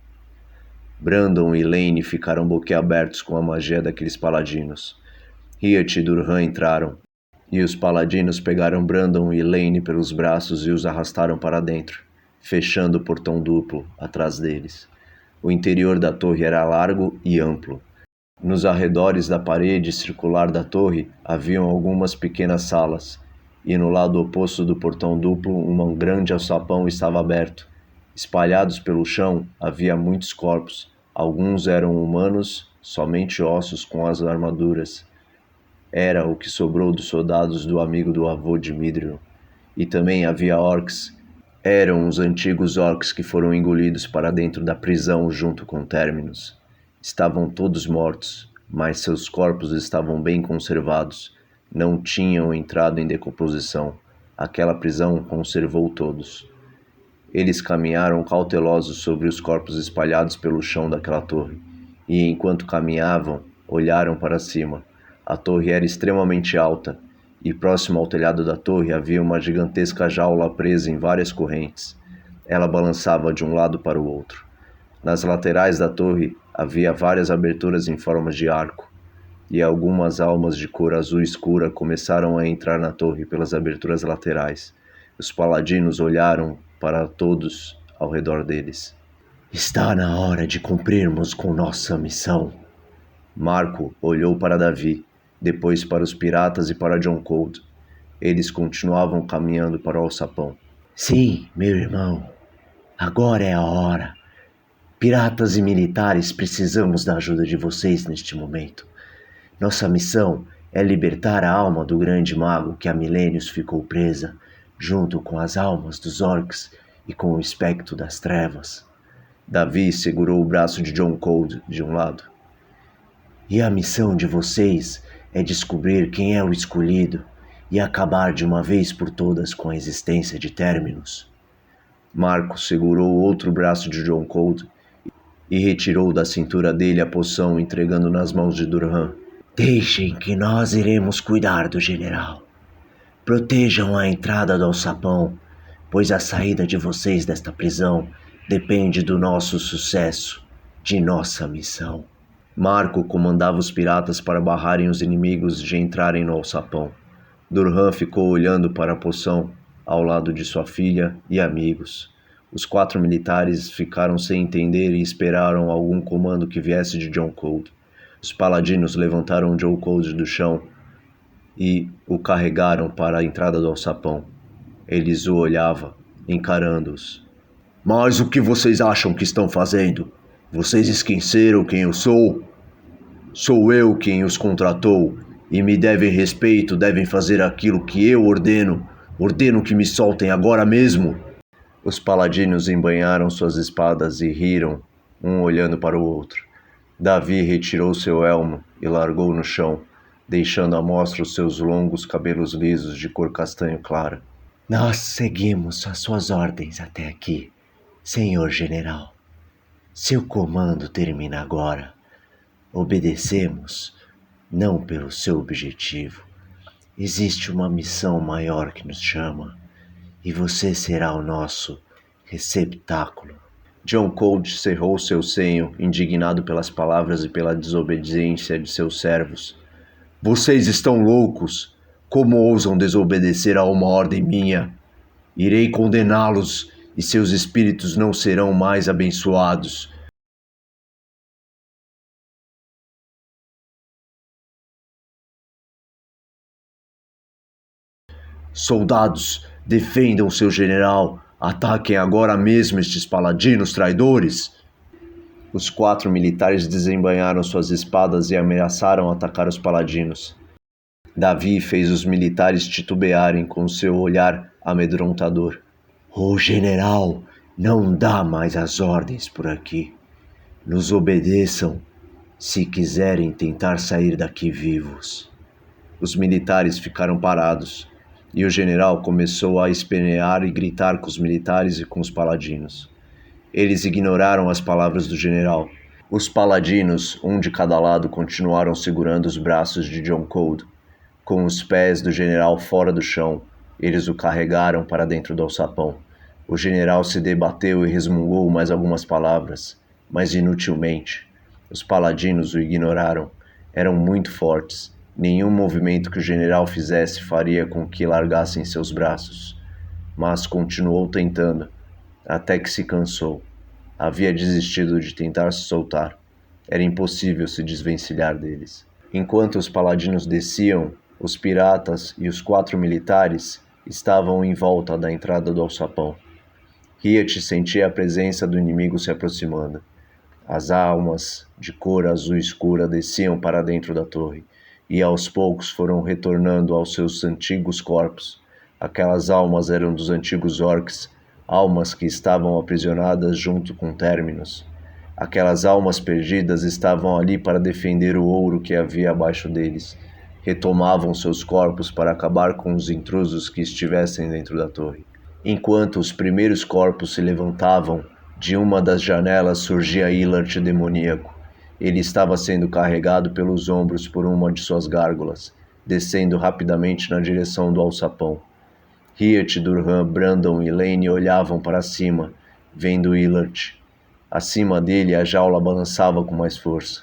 Brandon e Lane ficaram boquiabertos com a magia daqueles paladinos. Riet e Durham entraram, e os paladinos pegaram Brandon e Lane pelos braços e os arrastaram para dentro, fechando o portão duplo atrás deles. O interior da torre era largo e amplo. Nos arredores da parede circular da torre haviam algumas pequenas salas, e no lado oposto do portão duplo um grande alçapão estava aberto. Espalhados pelo chão havia muitos corpos, Alguns eram humanos, somente ossos com as armaduras. Era o que sobrou dos soldados do amigo do avô de Midril. E também havia orcs. Eram os antigos orcs que foram engolidos para dentro da prisão junto com Terminus. Estavam todos mortos, mas seus corpos estavam bem conservados. Não tinham entrado em decomposição. Aquela prisão conservou todos. Eles caminharam cautelosos sobre os corpos espalhados pelo chão daquela torre, e enquanto caminhavam, olharam para cima. A torre era extremamente alta, e próximo ao telhado da torre havia uma gigantesca jaula presa em várias correntes. Ela balançava de um lado para o outro. Nas laterais da torre havia várias aberturas em forma de arco, e algumas almas de cor azul escura começaram a entrar na torre pelas aberturas laterais. Os paladinos olharam para todos ao redor deles. Está na hora de cumprirmos com nossa missão. Marco olhou para Davi, depois para os piratas e para John Cold. Eles continuavam caminhando para o alçapão. Sim, meu irmão. Agora é a hora. Piratas e militares, precisamos da ajuda de vocês neste momento. Nossa missão é libertar a alma do grande mago que há milênios ficou presa, junto com as almas dos orcs e com o espectro das trevas. Davi segurou o braço de John Cold de um lado. E a missão de vocês é descobrir quem é o escolhido e acabar de uma vez por todas com a existência de Terminus. Marco segurou o outro braço de John Cold e retirou da cintura dele a poção, entregando nas mãos de Durham. Deixem que nós iremos cuidar do general. Protejam a entrada do alçapão, pois a saída de vocês desta prisão depende do nosso sucesso, de nossa missão. Marco comandava os piratas para barrarem os inimigos de entrarem no alçapão. Durham ficou olhando para a poção ao lado de sua filha e amigos. Os 4 militares ficaram sem entender e esperaram algum comando que viesse de John Cold. Os paladinos levantaram John Cold do chão e o carregaram para a entrada do alçapão. Eles o olhavam, encarando-os. Mas o que vocês acham que estão fazendo? Vocês esqueceram quem eu sou? Sou eu quem os contratou e me devem respeito, devem fazer aquilo que eu ordeno. Ordeno que me soltem agora mesmo. Os paladinos embainharam suas espadas e riram, um olhando para o outro. Davi retirou seu elmo e largou no chão, deixando à mostra os seus longos cabelos lisos de cor castanho clara. Nós seguimos as suas ordens até aqui, senhor general. Seu comando termina agora. Obedecemos, não pelo seu objetivo. Existe uma missão maior que nos chama, e você será o nosso receptáculo. John Cold cerrou seu senho, indignado pelas palavras e pela desobediência de seus servos. Vocês estão loucos! Como ousam desobedecer a uma ordem minha? Irei condená-los, e seus espíritos não serão mais abençoados. Soldados, defendam seu general. Ataquem agora mesmo estes paladinos traidores. Os 4 militares desembainharam suas espadas e ameaçaram atacar os paladinos. Davi fez os militares titubearem com seu olhar amedrontador. O general não dá mais as ordens por aqui. Nos obedeçam se quiserem tentar sair daqui vivos. Os militares ficaram parados, e o general começou a espernear e gritar com os militares e com os paladinos. Eles ignoraram as palavras do general. Os paladinos, um de cada lado, continuaram segurando os braços de John Cold. Com os pés do general fora do chão, eles o carregaram para dentro do alçapão. O general se debateu e resmungou mais algumas palavras, mas inutilmente. Os paladinos o ignoraram. Eram muito fortes. Nenhum movimento que o general fizesse faria com que largassem seus braços. Mas continuou tentando, até que se cansou. Havia desistido de tentar se soltar. Era impossível se desvencilhar deles. Enquanto os paladinos desciam, os piratas e os 4 militares estavam em volta da entrada do alçapão. Riet sentia a presença do inimigo se aproximando. As almas de cor azul escura desciam para dentro da torre, e aos poucos foram retornando aos seus antigos corpos. Aquelas almas eram dos antigos orcs, almas que estavam aprisionadas junto com Terminus. Aquelas almas perdidas estavam ali para defender o ouro que havia abaixo deles. Retomavam seus corpos para acabar com os intrusos que estivessem dentro da torre. Enquanto os primeiros corpos se levantavam, de uma das janelas surgia Illart demoníaco. Ele estava sendo carregado pelos ombros por uma de suas gárgulas, descendo rapidamente na direção do alçapão. Riet, Durhan, Brandon e Lane olhavam para cima, vendo Illart. Acima dele, a jaula balançava com mais força.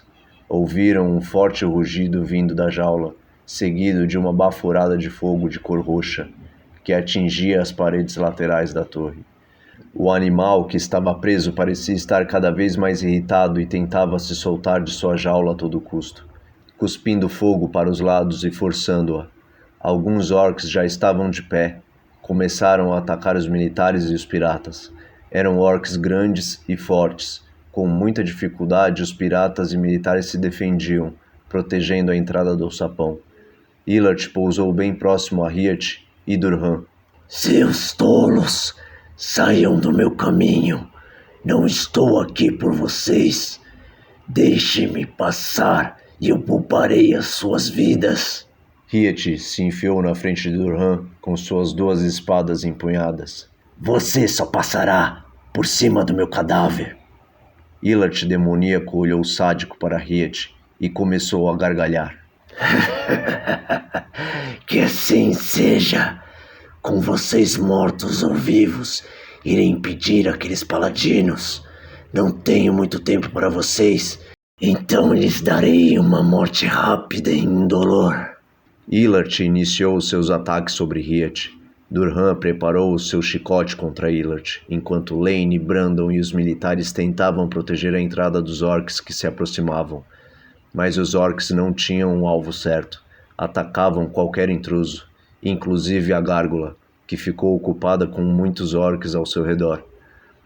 Ouviram um forte rugido vindo da jaula, seguido de uma baforada de fogo de cor roxa, que atingia as paredes laterais da torre. O animal que estava preso parecia estar cada vez mais irritado e tentava se soltar de sua jaula a todo custo, cuspindo fogo para os lados e forçando-a. Alguns orcs já estavam de pé. Começaram a atacar os militares e os piratas. Eram orcs grandes e fortes. Com muita dificuldade, os piratas e militares se defendiam, protegendo a entrada do alçapão. Illart pousou bem próximo a Riet e Durhan. Seus tolos! Saiam do meu caminho. Não estou aqui por vocês. Deixe-me passar e eu pouparei as suas vidas. Riet se enfiou na frente de Durhan com suas 2 espadas empunhadas. Você só passará por cima do meu cadáver. Illart demoníaco olhou sádico para Riet e começou a gargalhar. Que assim seja. Com vocês mortos ou vivos, irei impedir aqueles paladinos. Não tenho muito tempo para vocês, então lhes darei uma morte rápida e indolor. Illart iniciou seus ataques sobre Riet. Durhan preparou o seu chicote contra Illart, enquanto Lane, Brandon e os militares tentavam proteger a entrada dos orcs que se aproximavam. Mas os orcs não tinham um alvo certo. Atacavam qualquer intruso, inclusive a gárgula, que ficou ocupada com muitos orcs ao seu redor,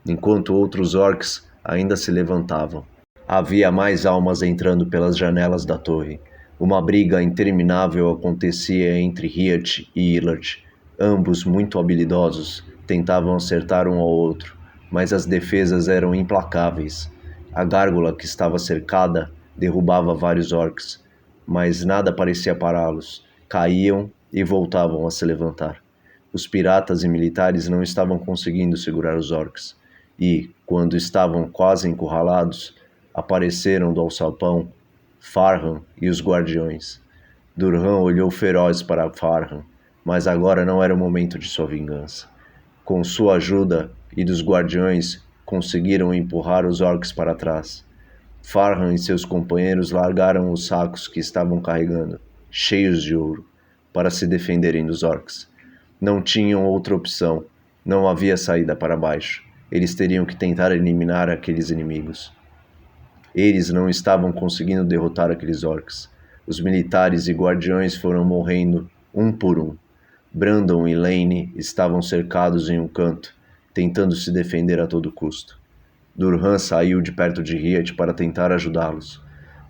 enquanto outros orcs ainda se levantavam. Havia mais almas entrando pelas janelas da torre. Uma briga interminável acontecia entre Riet e Illart. Ambos, muito habilidosos, tentavam acertar um ao outro, mas as defesas eram implacáveis. A gárgula que estava cercada derrubava vários orcs, mas nada parecia pará-los. Caíam e voltavam a se levantar. Os piratas e militares não estavam conseguindo segurar os orcs, e, quando estavam quase encurralados, apareceram do alçapão Farhan e os guardiões. Durhan olhou feroz para Farhan, mas agora não era o momento de sua vingança. Com sua ajuda e dos guardiões, conseguiram empurrar os orcs para trás. Farhan e seus companheiros largaram os sacos que estavam carregando, cheios de ouro, para se defenderem dos orcs. Não tinham outra opção, não havia saída para baixo. Eles teriam que tentar eliminar aqueles inimigos. Eles não estavam conseguindo derrotar aqueles orcs. Os militares e guardiões foram morrendo, um por um. Brandon e Lane estavam cercados em um canto, tentando se defender a todo custo. Durhan saiu de perto de Riet para tentar ajudá-los.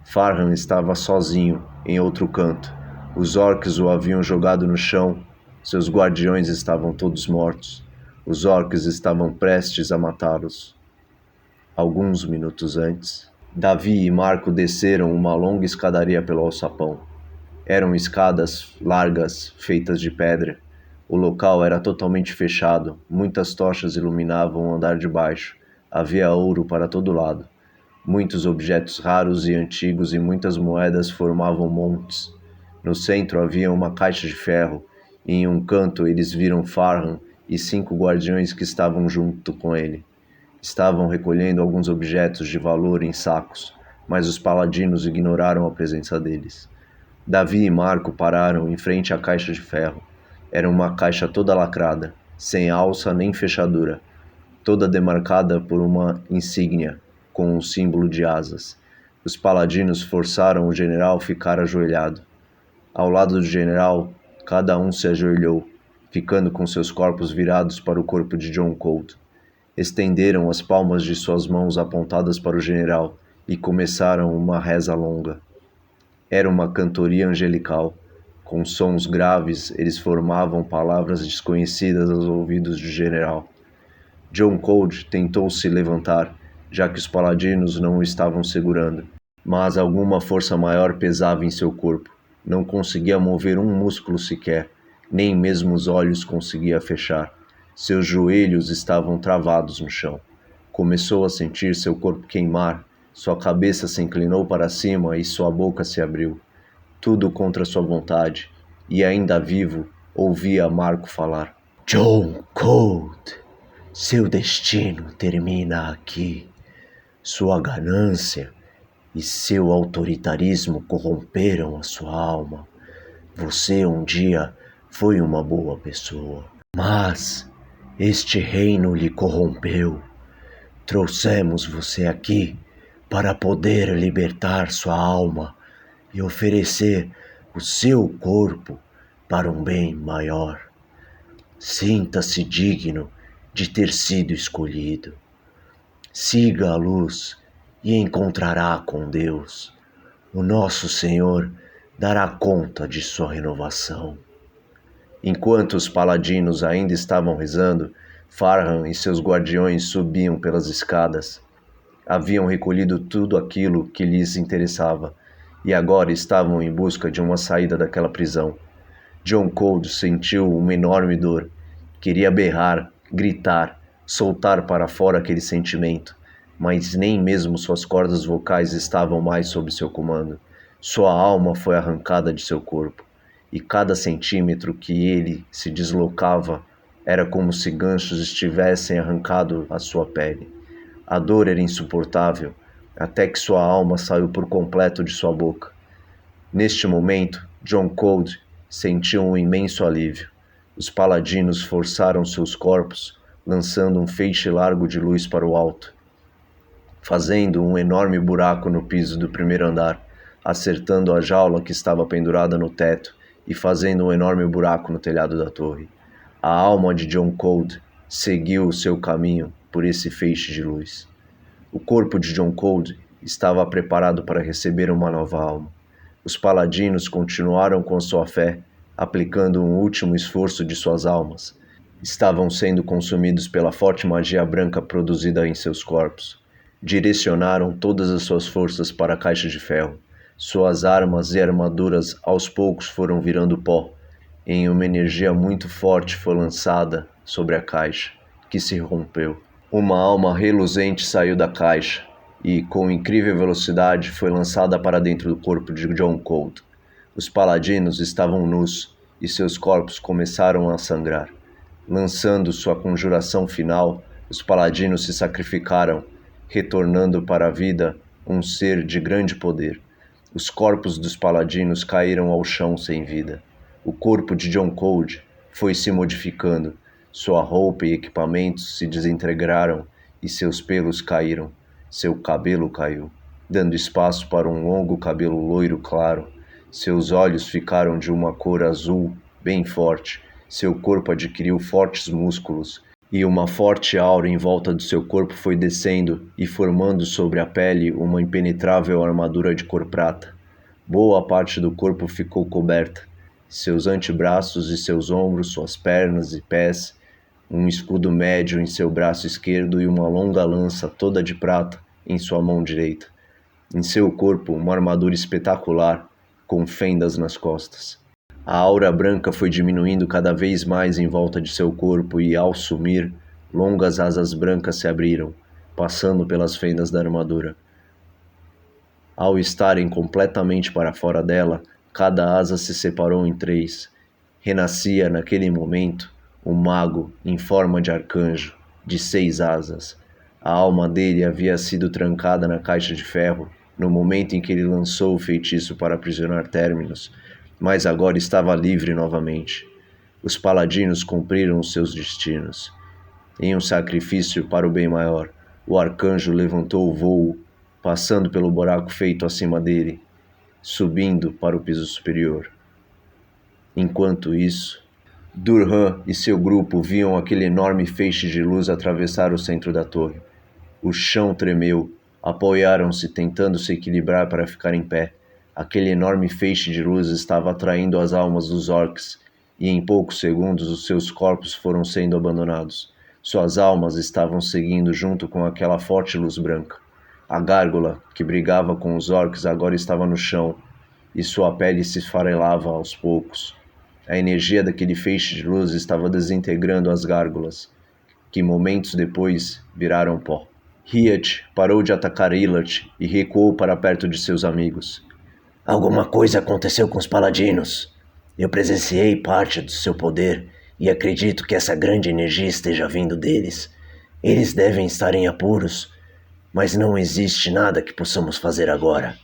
Farhan estava sozinho, em outro canto. Os orcs o haviam jogado no chão. Seus guardiões estavam todos mortos. Os orcs estavam prestes a matá-los. Alguns minutos antes, Davi e Marco desceram uma longa escadaria pelo alçapão. Eram escadas largas, feitas de pedra. O local era totalmente fechado. Muitas tochas iluminavam o andar de baixo. Havia ouro para todo lado. Muitos objetos raros e antigos e muitas moedas formavam montes. No centro havia uma caixa de ferro, e em um canto eles viram Farhan e 5 guardiões que estavam junto com ele. Estavam recolhendo alguns objetos de valor em sacos, mas os paladinos ignoraram a presença deles. Davi e Marco pararam em frente à caixa de ferro. Era uma caixa toda lacrada, sem alça nem fechadura, toda demarcada por uma insígnia, com um símbolo de asas. Os paladinos forçaram o general a ficar ajoelhado. Ao lado do general, cada um se ajoelhou, ficando com seus corpos virados para o corpo de John Colt. Estenderam as palmas de suas mãos apontadas para o general e começaram uma reza longa. Era uma cantoria angelical. Com sons graves, eles formavam palavras desconhecidas aos ouvidos do general. John Cold tentou se levantar, já que os paladinos não o estavam segurando, mas alguma força maior pesava em seu corpo. Não conseguia mover um músculo sequer, nem mesmo os olhos conseguia fechar. Seus joelhos estavam travados no chão. Começou a sentir seu corpo queimar, sua cabeça se inclinou para cima e sua boca se abriu. Tudo contra sua vontade, e ainda vivo, ouvia Marco falar. John Cold, seu destino termina aqui. Sua ganância e seu autoritarismo corromperam a sua alma. Você um dia foi uma boa pessoa, mas este reino lhe corrompeu. Trouxemos você aqui para poder libertar sua alma e oferecer o seu corpo para um bem maior. Sinta-se digno de ter sido escolhido. Siga a luz e encontrará com Deus. O nosso Senhor dará conta de sua renovação. Enquanto os paladinos ainda estavam rezando, Farhan e seus guardiões subiam pelas escadas. Haviam recolhido tudo aquilo que lhes interessava e agora estavam em busca de uma saída daquela prisão. John Cold sentiu uma enorme dor. Queria berrar, gritar, soltar para fora aquele sentimento, mas nem mesmo suas cordas vocais estavam mais sob seu comando. Sua alma foi arrancada de seu corpo, e cada centímetro que ele se deslocava era como se ganchos estivessem arrancado a sua pele. A dor era insuportável, até que sua alma saiu por completo de sua boca. Neste momento, John Cold sentiu um imenso alívio. Os paladinos forçaram seus corpos, lançando um feixe largo de luz para o alto, fazendo um enorme buraco no piso do primeiro andar, acertando a jaula que estava pendurada no teto e fazendo um enorme buraco no telhado da torre. A alma de John Cold seguiu o seu caminho por esse feixe de luz. O corpo de John Cold estava preparado para receber uma nova alma. Os paladinos continuaram com sua fé, aplicando um último esforço de suas almas. Estavam sendo consumidos pela forte magia branca produzida em seus corpos. Direcionaram todas as suas forças para a caixa de ferro. Suas armas e armaduras aos poucos foram virando pó. Em uma energia muito forte foi lançada sobre a caixa, que se rompeu. Uma alma reluzente saiu da caixa e, com incrível velocidade, foi lançada para dentro do corpo de John Cold. Os paladinos estavam nus e seus corpos começaram a sangrar. Lançando sua conjuração final, os paladinos se sacrificaram, retornando para a vida um ser de grande poder. Os corpos dos paladinos caíram ao chão sem vida. O corpo de John Cold foi se modificando. Sua roupa e equipamentos se desintegraram e seus pelos caíram. Seu cabelo caiu, dando espaço para um longo cabelo loiro claro. Seus olhos ficaram de uma cor azul bem forte. Seu corpo adquiriu fortes músculos e uma forte aura em volta do seu corpo foi descendo e formando sobre a pele uma impenetrável armadura de cor prata. Boa parte do corpo ficou coberta. Seus antebraços e seus ombros, suas pernas e pés, um escudo médio em seu braço esquerdo e uma longa lança toda de prata em sua mão direita. Em seu corpo, uma armadura espetacular, com fendas nas costas. A aura branca foi diminuindo cada vez mais em volta de seu corpo e, ao sumir, longas asas brancas se abriram, passando pelas fendas da armadura. Ao estarem completamente para fora dela, cada asa se separou em 3. Renascia, naquele momento, um mago em forma de arcanjo, de 6 asas. A alma dele havia sido trancada na caixa de ferro no momento em que ele lançou o feitiço para aprisionar Terminus, mas agora estava livre novamente. Os paladinos cumpriram os seus destinos. Em um sacrifício para o bem maior, o arcanjo levantou o vôo, passando pelo buraco feito acima dele, subindo para o piso superior. Enquanto isso, Durhan e seu grupo viam aquele enorme feixe de luz atravessar o centro da torre. O chão tremeu, apoiaram-se tentando se equilibrar para ficar em pé. Aquele enorme feixe de luz estava atraindo as almas dos orcs, e em poucos segundos os seus corpos foram sendo abandonados. Suas almas estavam seguindo junto com aquela forte luz branca. A gárgula, que brigava com os orcs, agora estava no chão, e sua pele se esfarelava aos poucos. A energia daquele feixe de luz estava desintegrando as gárgulas, que momentos depois viraram pó. Hiat parou de atacar Illart e recuou para perto de seus amigos. Alguma coisa aconteceu com os paladinos. Eu presenciei parte do seu poder e acredito que essa grande energia esteja vindo deles. Eles devem estar em apuros, mas não existe nada que possamos fazer agora.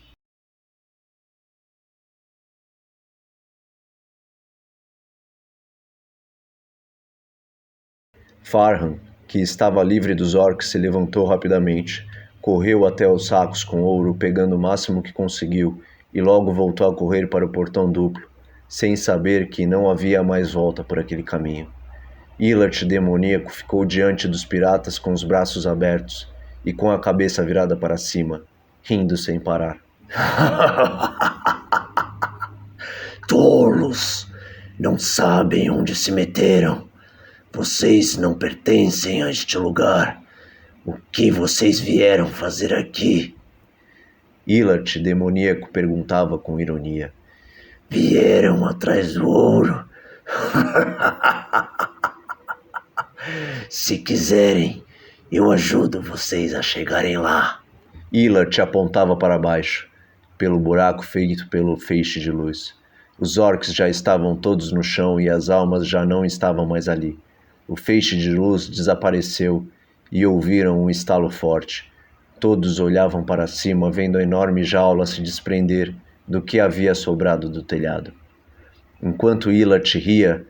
Farhan, que estava livre dos orcs, se levantou rapidamente, correu até os sacos com ouro, pegando o máximo que conseguiu, e logo voltou a correr para o portão duplo, sem saber que não havia mais volta por aquele caminho. Illart demoníaco ficou diante dos piratas com os braços abertos e com a cabeça virada para cima, rindo sem parar. Tolos! Não sabem onde se meteram. Vocês não pertencem a este lugar. O que vocês vieram fazer aqui? Illart demoníaco perguntava com ironia. Vieram atrás do ouro. Se quiserem, eu ajudo vocês a chegarem lá. Illart apontava para baixo, pelo buraco feito pelo feixe de luz. Os orcs já estavam todos no chão e as almas já não estavam mais ali. O feixe de luz desapareceu e ouviram um estalo forte. Todos olhavam para cima, vendo a enorme jaula se desprender do que havia sobrado do telhado. Enquanto Illart ria,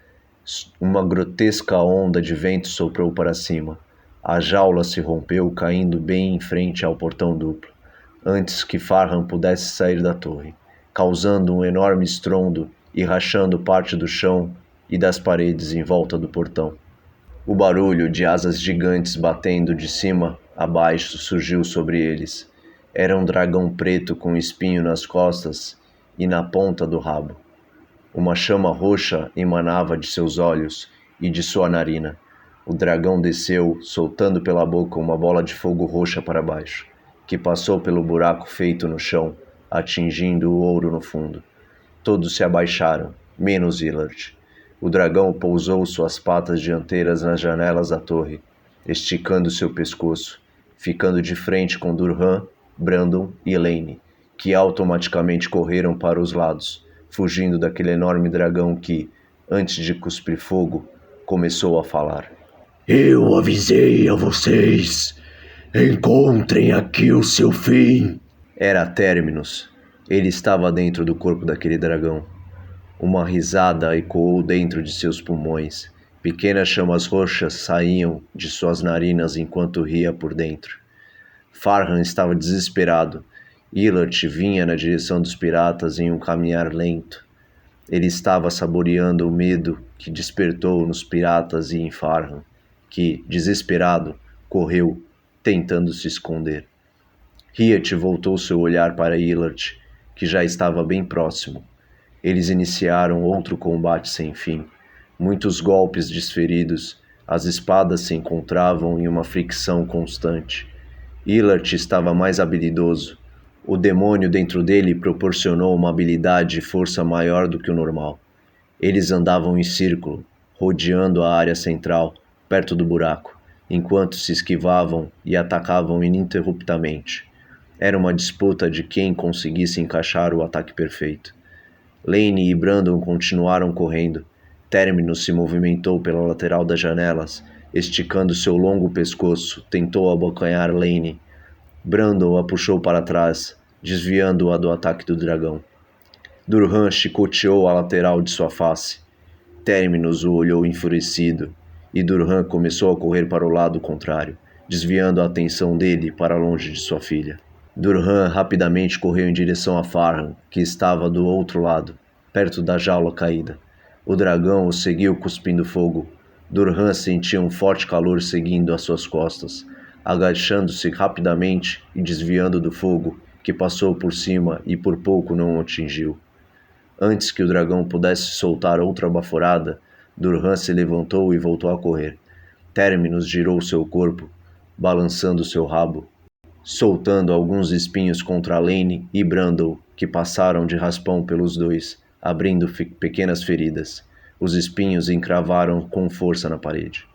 uma grotesca onda de vento soprou para cima. A jaula se rompeu, caindo bem em frente ao portão duplo, antes que Farhan pudesse sair da torre, causando um enorme estrondo e rachando parte do chão e das paredes em volta do portão. O barulho de asas gigantes batendo de cima a baixo surgiu sobre eles. Era um dragão preto com espinho nas costas e na ponta do rabo. Uma chama roxa emanava de seus olhos e de sua narina. O dragão desceu, soltando pela boca uma bola de fogo roxa para baixo, que passou pelo buraco feito no chão, atingindo o ouro no fundo. Todos se abaixaram, menos Illart. O dragão pousou suas patas dianteiras nas janelas da torre, esticando seu pescoço, ficando de frente com Durhan, Brandon e Elaine, que automaticamente correram para os lados, fugindo daquele enorme dragão que, antes de cuspir fogo, começou a falar. Eu avisei a vocês. Encontrem aqui o seu fim. Era Terminus. Ele estava dentro do corpo daquele dragão. Uma risada ecoou dentro de seus pulmões. Pequenas chamas roxas saíam de suas narinas enquanto ria por dentro. Farhan estava desesperado. Illart vinha na direção dos piratas em um caminhar lento. Ele estava saboreando o medo que despertou nos piratas e em Farhan, que, desesperado, correu, tentando se esconder. Hiat voltou seu olhar para Illart, que já estava bem próximo. Eles iniciaram outro combate sem fim. Muitos golpes desferidos, as espadas se encontravam em uma fricção constante. Illart estava mais habilidoso. O demônio dentro dele proporcionou uma habilidade e força maior do que o normal. Eles andavam em círculo, rodeando a área central, perto do buraco, enquanto se esquivavam e atacavam ininterruptamente. Era uma disputa de quem conseguisse encaixar o ataque perfeito. Laine e Brandon continuaram correndo. Terminus se movimentou pela lateral das janelas, esticando seu longo pescoço, tentou abocanhar Laine. Brandon a puxou para trás, desviando-a do ataque do dragão. Durhan chicoteou a lateral de sua face. Terminus o olhou enfurecido, e Durhan começou a correr para o lado contrário, desviando a atenção dele para longe de sua filha. Durhan rapidamente correu em direção a Farhan, que estava do outro lado, perto da jaula caída. O dragão o seguiu cuspindo fogo. Durhan sentia um forte calor seguindo às suas costas. Agachando-se rapidamente e desviando do fogo, que passou por cima e por pouco não o atingiu. Antes que o dragão pudesse soltar outra baforada, Durhan se levantou e voltou a correr. Terminus girou seu corpo, balançando seu rabo, soltando alguns espinhos contra Lane e Brandon, que passaram de raspão pelos dois, abrindo pequenas feridas. Os espinhos encravaram com força na parede.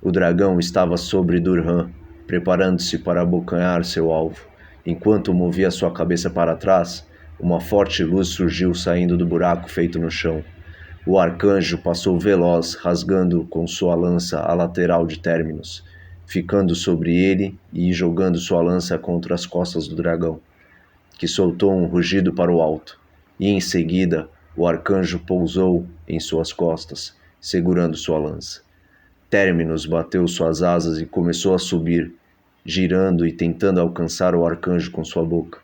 O dragão estava sobre Durhan, preparando-se para abocanhar seu alvo. Enquanto movia sua cabeça para trás, uma forte luz surgiu saindo do buraco feito no chão. O arcanjo passou veloz, rasgando com sua lança a lateral de Terminus, ficando sobre ele e jogando sua lança contra as costas do dragão, que soltou um rugido para o alto, e em seguida o arcanjo pousou em suas costas, segurando sua lança. Terminus bateu suas asas e começou a subir, girando e tentando alcançar o arcanjo com sua boca.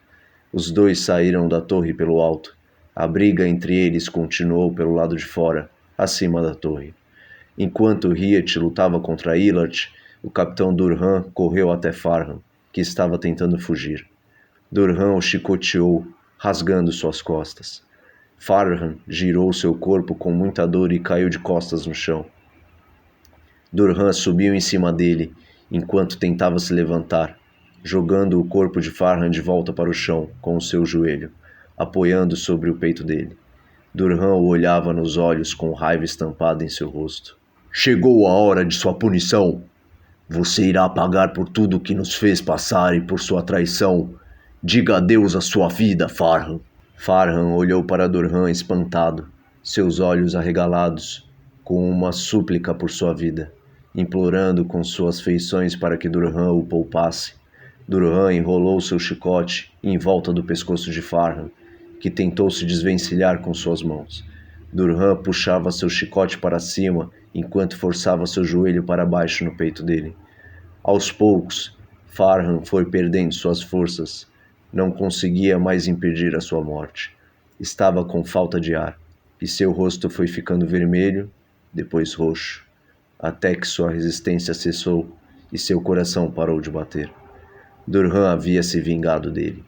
Os dois saíram da torre pelo alto. A briga entre eles continuou pelo lado de fora, acima da torre. Enquanto Riet lutava contra Illard, o capitão Durhan correu até Farhan, que estava tentando fugir. Durhan o chicoteou, rasgando suas costas. Farhan girou seu corpo com muita dor e caiu de costas no chão. Durhan subiu em cima dele, enquanto tentava se levantar, jogando o corpo de Farhan de volta para o chão com o seu joelho, apoiando sobre o peito dele. Durhan o olhava nos olhos com raiva estampada em seu rosto. Chegou a hora de sua punição. Você irá pagar por tudo o que nos fez passar e por sua traição. Diga adeus à sua vida, Farhan. Farhan olhou para Durhan espantado, seus olhos arregalados, com uma súplica por sua vida, implorando com suas feições para que Durhan o poupasse. Durhan enrolou seu chicote em volta do pescoço de Farhan, que tentou se desvencilhar com suas mãos. Durhan puxava seu chicote para cima enquanto forçava seu joelho para baixo no peito dele. Aos poucos, Farhan foi perdendo suas forças. Não conseguia mais impedir a sua morte. Estava com falta de ar, e seu rosto foi ficando vermelho, depois roxo, até que sua resistência cessou e seu coração parou de bater. Durhan havia se vingado dele.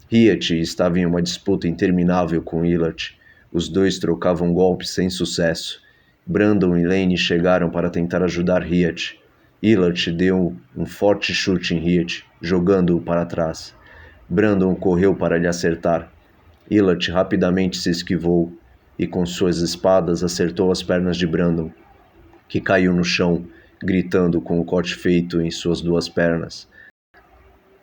Riet estava em uma disputa interminável com Illard. Os dois trocavam golpes sem sucesso. Brandon e Lane chegaram para tentar ajudar Riet. Illard deu um forte chute em Riet, jogando-o para trás. Brandon correu para lhe acertar. Illard rapidamente se esquivou e com suas espadas acertou as pernas de Brandon, que caiu no chão, gritando com o corte feito em suas duas pernas.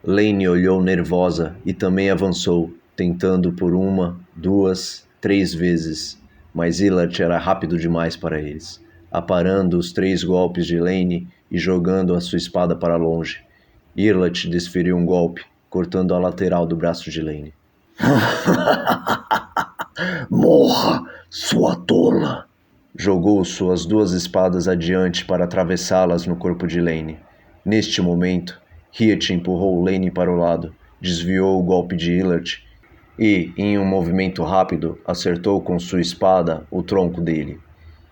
Lane olhou nervosa e também avançou, tentando por 1, 2, 3 vezes, mas Illard era rápido demais para eles, aparando os 3 golpes de Lane e jogando a sua espada para longe. Illard desferiu um golpe, cortando a lateral do braço de Lane. Morra, sua tola! Jogou suas 2 espadas adiante para atravessá-las no corpo de Lane. Neste momento, Riet empurrou Lane para o lado, desviou o golpe de Illard e, em um movimento rápido, acertou com sua espada o tronco dele.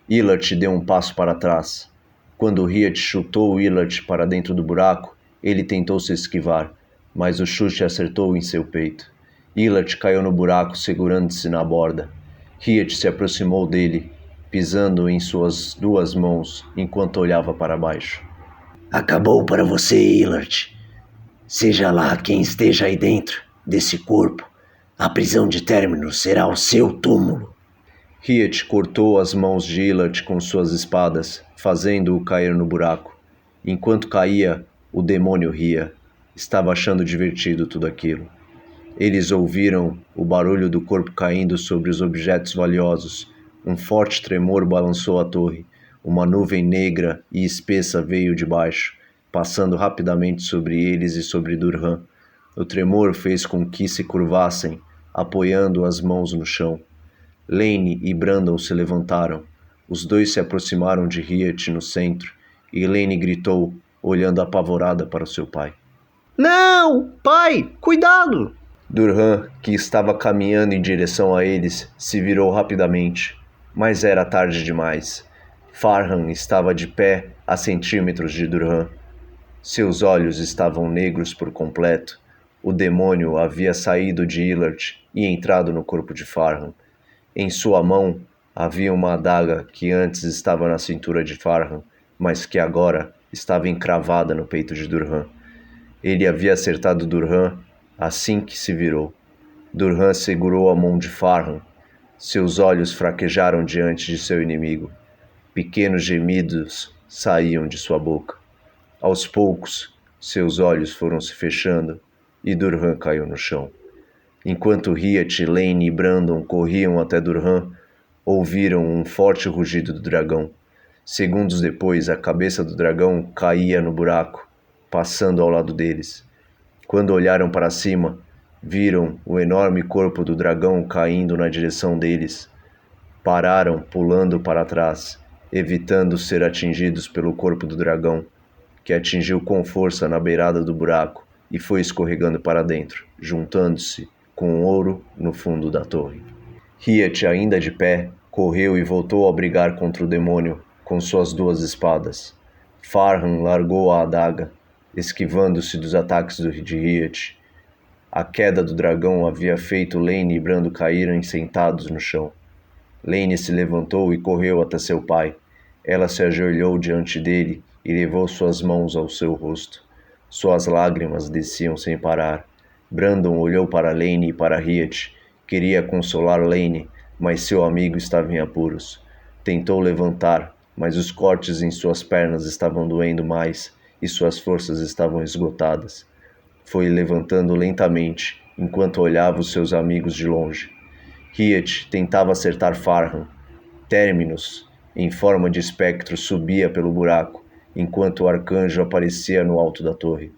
Illard deu um passo para trás. Quando Riet chutou Illard para dentro do buraco, ele tentou se esquivar, mas o chute acertou em seu peito. Illard caiu no buraco segurando-se na borda. Riet se aproximou dele, pisando em suas 2 mãos enquanto olhava para baixo. Acabou para você, Illard. Seja lá quem esteja aí dentro desse corpo, a prisão de Terminus será o seu túmulo. Riet cortou as mãos de Illard com suas espadas, fazendo-o cair no buraco. Enquanto caía, o demônio ria. Estava achando divertido tudo aquilo. Eles ouviram o barulho do corpo caindo sobre os objetos valiosos. Um forte tremor balançou a torre. Uma nuvem negra e espessa veio de baixo, passando rapidamente sobre eles e sobre Durhan. O tremor fez com que se curvassem, apoiando as mãos no chão. Lane e Brandon se levantaram. Os dois se aproximaram de Riet no centro, e Lane gritou, olhando apavorada para seu pai. Não! Pai! Cuidado! Durhan, que estava caminhando em direção a eles, se virou rapidamente. Mas era tarde demais. Farhan estava de pé a centímetros de Durhan. Seus olhos estavam negros por completo. O demônio havia saído de Illard e entrado no corpo de Farhan. Em sua mão havia uma adaga que antes estava na cintura de Farhan, mas que agora estava encravada no peito de Durhan. Ele havia acertado Durhan assim que se virou. Durhan segurou a mão de Farhan. Seus olhos fraquejaram diante de seu inimigo. Pequenos gemidos saíam de sua boca. Aos poucos, seus olhos foram se fechando e Durhan caiu no chão. Enquanto Riet, Lane e Brandon corriam até Durhan, ouviram um forte rugido do dragão. Segundos depois, a cabeça do dragão caía no buraco, passando ao lado deles. Quando olharam para cima, viram o enorme corpo do dragão caindo na direção deles. Pararam, pulando para trás, evitando ser atingidos pelo corpo do dragão, que atingiu com força na beirada do buraco e foi escorregando para dentro, juntando-se com o ouro no fundo da torre. Riet, ainda de pé, correu e voltou a brigar contra o demônio com suas duas espadas. Farhan largou a adaga, esquivando-se dos ataques de Riet. A queda do dragão havia feito Lane e Brando caírem sentados no chão. Lane se levantou e correu até seu pai. Ela se ajoelhou diante dele e levou suas mãos ao seu rosto. Suas lágrimas desciam sem parar. Brandon olhou para Lane e para Riet. Queria consolar Lane, mas seu amigo estava em apuros. Tentou levantar, mas os cortes em suas pernas estavam doendo mais e suas forças estavam esgotadas. Foi levantando lentamente, enquanto olhava os seus amigos de longe. Riet tentava acertar Farhan. Terminus, em forma de espectro, subia pelo buraco, enquanto o arcanjo aparecia no alto da torre.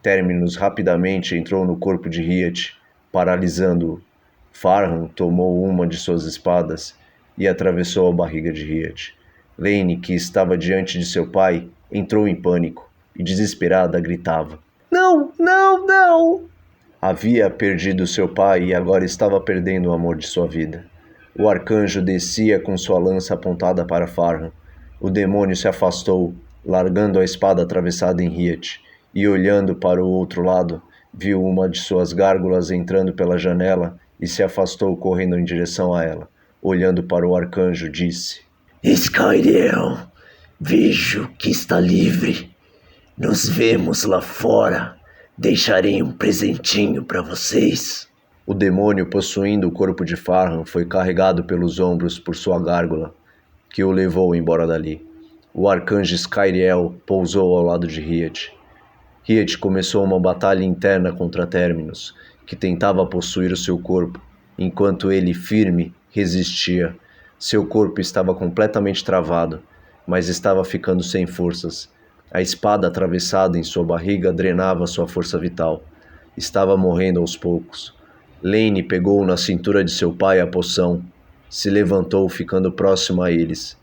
Terminus rapidamente entrou no corpo de Riet, paralisando-o. Farhan tomou uma de suas espadas e atravessou a barriga de Riet. Lane, que estava diante de seu pai, entrou em pânico e, desesperada, gritava: Não, não, não! Havia perdido seu pai e agora estava perdendo o amor de sua vida. O arcanjo descia com sua lança apontada para Farhan. O demônio se afastou, largando a espada atravessada em Riet, e olhando para o outro lado, viu uma de suas gárgulas entrando pela janela e se afastou correndo em direção a ela. Olhando para o arcanjo, disse: Skyriel, vejo que está livre. Nos vemos lá fora. Deixarei um presentinho para vocês. O demônio possuindo o corpo de Farhan foi carregado pelos ombros por sua gárgula, que o levou embora dali. O arcanjo Skyriel pousou ao lado de Riet. Riet começou uma batalha interna contra Terminus, que tentava possuir o seu corpo, enquanto ele, firme, resistia. Seu corpo estava completamente travado, mas estava ficando sem forças. A espada atravessada em sua barriga drenava sua força vital. Estava morrendo aos poucos. Lane pegou na cintura de seu pai a poção. Se levantou, ficando próximo a eles.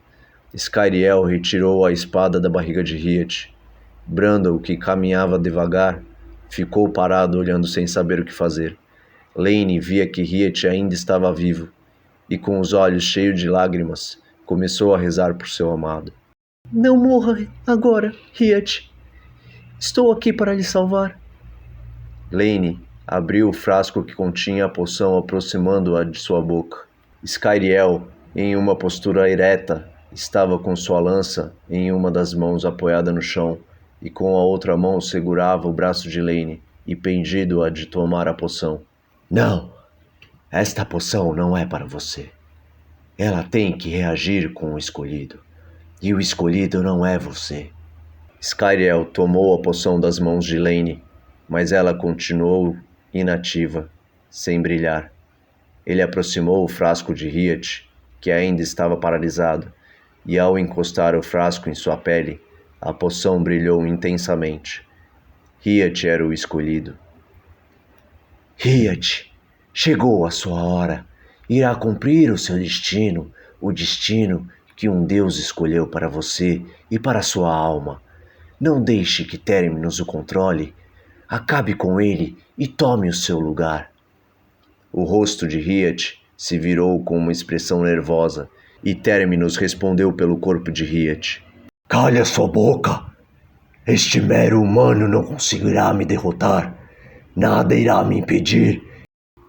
Skyriel retirou a espada da barriga de Riet. Brandon, que caminhava devagar, ficou parado olhando sem saber o que fazer. Lane via que Riet ainda estava vivo e, com os olhos cheios de lágrimas, começou a rezar por seu amado. Não morra agora, Riet. Estou aqui para lhe salvar. Lane abriu o frasco que continha a poção, aproximando-a de sua boca. Skyriel, em uma postura ereta, estava com sua lança em uma das mãos apoiada no chão e com a outra mão segurava o braço de Lane, impedindo-a de tomar a poção. Não, esta poção não é para você. Ela tem que reagir com o escolhido. E o escolhido não é você. Skyriel tomou a poção das mãos de Lane, mas ela continuou inativa, sem brilhar. Ele aproximou o frasco de Riet, que ainda estava paralisado, e ao encostar o frasco em sua pele, a poção brilhou intensamente. Riet era o escolhido. Riet, chegou a sua hora. Irá cumprir o seu destino, o destino que um Deus escolheu para você e para sua alma. Não deixe que Terminus o controle. Acabe com ele e tome o seu lugar. O rosto de Riet se virou com uma expressão nervosa E Terminus respondeu pelo corpo de Riet. Calha sua boca! Este mero humano não conseguirá me derrotar. Nada irá me impedir.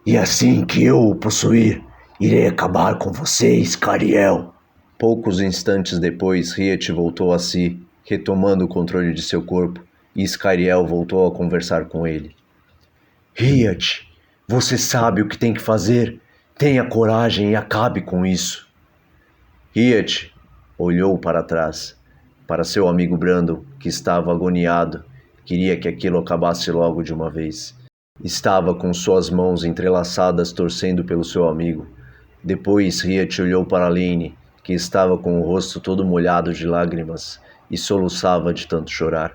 E assim que eu o possuir, irei acabar com você, Iscariel. Poucos instantes depois, Riet voltou a si, retomando o controle de seu corpo, e Iscariel voltou a conversar com ele. Riet, você sabe o que tem que fazer. Tenha coragem e acabe com isso. Riet olhou para trás, para seu amigo Brandon, que estava agoniado, queria que aquilo acabasse logo de uma vez. Estava com suas mãos entrelaçadas torcendo pelo seu amigo. Depois Riet olhou para Lane, que estava com o rosto todo molhado de lágrimas e soluçava de tanto chorar.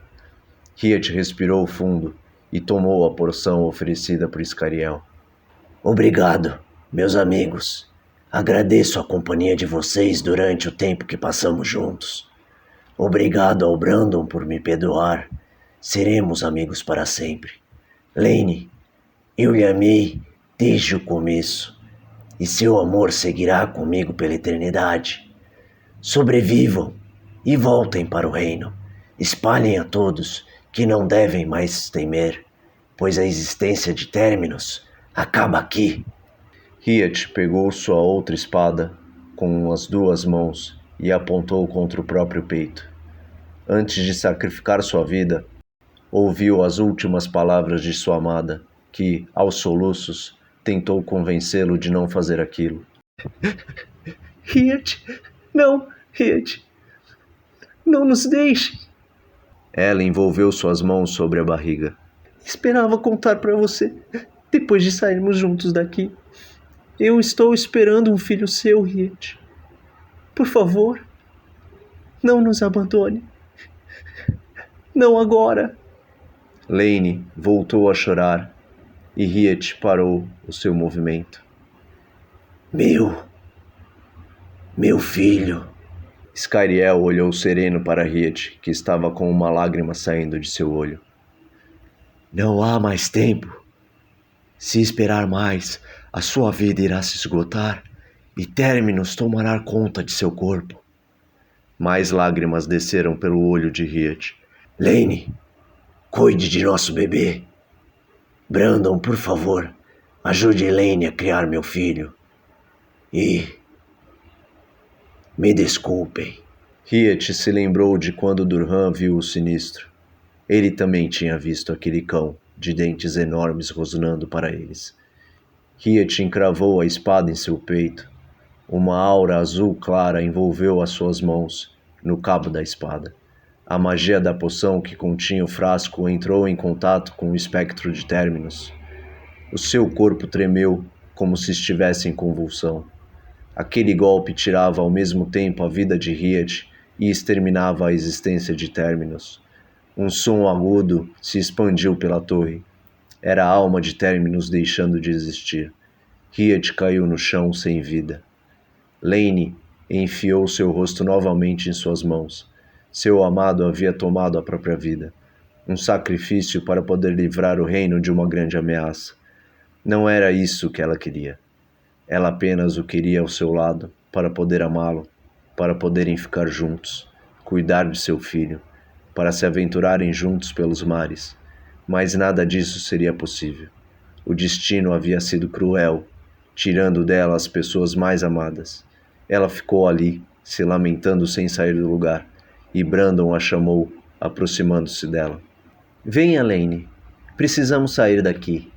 Riet respirou fundo e tomou a porção oferecida por Iscariel. Obrigado, meus amigos. Agradeço a companhia de vocês durante o tempo que passamos juntos. Obrigado ao Brandon por me perdoar. Seremos amigos para sempre. Lane, eu lhe amei desde o começo, e seu amor seguirá comigo pela eternidade. Sobrevivam e voltem para o reino. Espalhem a todos que não devem mais temer, pois a existência de Terminus acaba aqui. Riet pegou sua outra espada com as duas mãos e apontou contra o próprio peito. Antes de sacrificar sua vida, ouviu as últimas palavras de sua amada, que, aos soluços, tentou convencê-lo de não fazer aquilo. Riet, não, Riet, não nos deixe. Ela envolveu suas mãos sobre a barriga. Esperava contar para você, depois de sairmos juntos daqui. Eu estou esperando um filho seu, Riet. Por favor, não nos abandone. Não agora. Lane voltou a chorar e Riet parou o seu movimento. Meu filho. Iscariel olhou sereno para Riet, que estava com uma lágrima saindo de seu olho. Não há mais tempo. Se esperar mais, a sua vida irá se esgotar e Terminus tomará conta de seu corpo. Mais lágrimas desceram pelo olho de Riet. Lane, cuide de nosso bebê. Brandon, por favor, ajude Lane a criar meu filho. E me desculpem. Riet se lembrou de quando Durham viu o sinistro. Ele também tinha visto aquele cão, de dentes enormes rosnando para eles. Riet encravou a espada em seu peito. Uma aura azul clara envolveu as suas mãos, no cabo da espada. A magia da poção que continha o frasco entrou em contato com o espectro de Terminus. O seu corpo tremeu, como se estivesse em convulsão. Aquele golpe tirava ao mesmo tempo a vida de Riet e exterminava a existência de Terminus. Um som agudo se expandiu pela torre. Era a alma de Terminus deixando de existir. Riet caiu no chão sem vida. Lane enfiou seu rosto novamente em suas mãos. Seu amado havia tomado a própria vida. Um sacrifício para poder livrar o reino de uma grande ameaça. Não era isso que ela queria. Ela apenas o queria ao seu lado, para poder amá-lo, para poderem ficar juntos, cuidar de seu filho, para se aventurarem juntos pelos mares. Mas nada disso seria possível. O destino havia sido cruel, tirando dela as pessoas mais amadas. Ela ficou ali, se lamentando sem sair do lugar, e Brandon a chamou, aproximando-se dela. Venha, Lane. Precisamos sair daqui.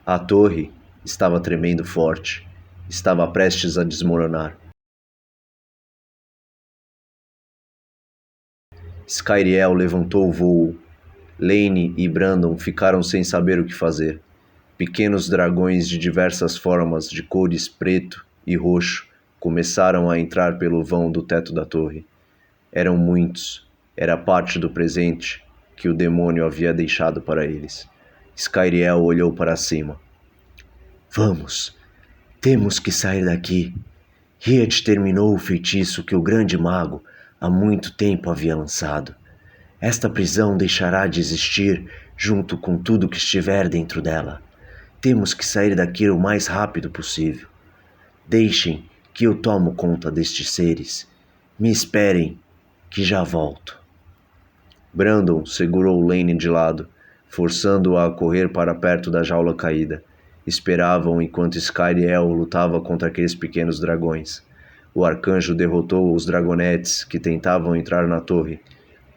A torre estava tremendo forte. Estava prestes a desmoronar. Skyriel levantou o voo. Lane e Brandon ficaram sem saber o que fazer. Pequenos dragões de diversas formas, de cores preto e roxo, começaram a entrar pelo vão do teto da torre. Eram muitos. Era parte do presente que o demônio havia deixado para eles. Skyriel olhou para cima. Vamos. Temos que sair daqui. Riet terminou o feitiço que o grande mago há muito tempo havia lançado. Esta prisão deixará de existir junto com tudo que estiver dentro dela. Temos que sair daqui o mais rápido possível. Deixem que eu tomo conta destes seres. Me esperem, que já volto. Brandon segurou Lane de lado, forçando-a a correr para perto da jaula caída. Esperavam enquanto Skyriel lutava contra aqueles pequenos dragões. O arcanjo derrotou os dragonetes que tentavam entrar na torre.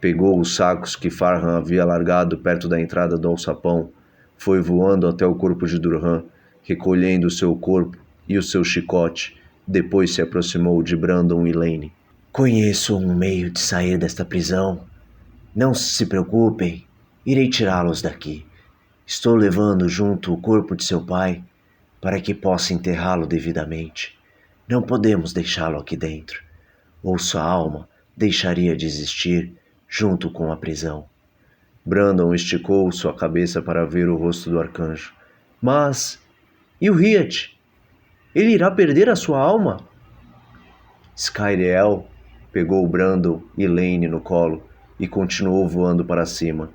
Pegou os sacos que Farhan havia largado perto da entrada do alçapão. Foi voando até o corpo de Durhan, recolhendo o seu corpo e o seu chicote. Depois se aproximou de Brandon e Lane. Conheço um meio de sair desta prisão. Não se preocupem, irei tirá-los daqui. Estou levando junto o corpo de seu pai para que possa enterrá-lo devidamente. Não podemos deixá-lo aqui dentro, ou sua alma deixaria de existir junto com a prisão. Brandon esticou sua cabeça para ver o rosto do arcanjo. Mas, e o Riet? Ele irá perder a sua alma? Skyriel pegou Brandon e Lane no colo e continuou voando para cima.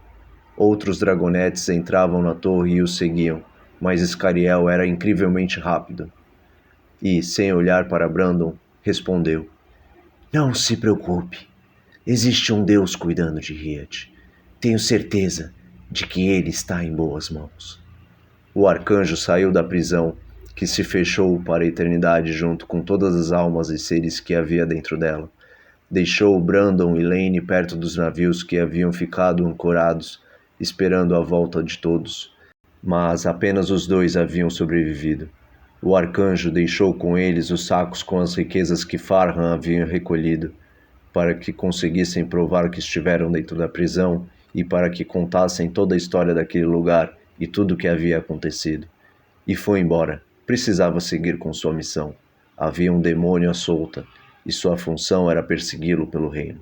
Outros dragonetes entravam na torre e os seguiam, mas Skyriel era incrivelmente rápido. E, sem olhar para Brandon, respondeu. Não se preocupe. Existe um Deus cuidando de Riet. Tenho certeza de que ele está em boas mãos. O arcanjo saiu da prisão, que se fechou para a eternidade junto com todas as almas e seres que havia dentro dela. Deixou Brandon e Lane perto dos navios que haviam ficado ancorados, esperando a volta de todos. Mas apenas os dois haviam sobrevivido. O arcanjo deixou com eles os sacos com as riquezas que Farhan havia recolhido, para que conseguissem provar que estiveram dentro da prisão e para que contassem toda a história daquele lugar e tudo o que havia acontecido. E foi embora. Precisava seguir com sua missão. Havia um demônio à solta, e sua função era persegui-lo pelo reino.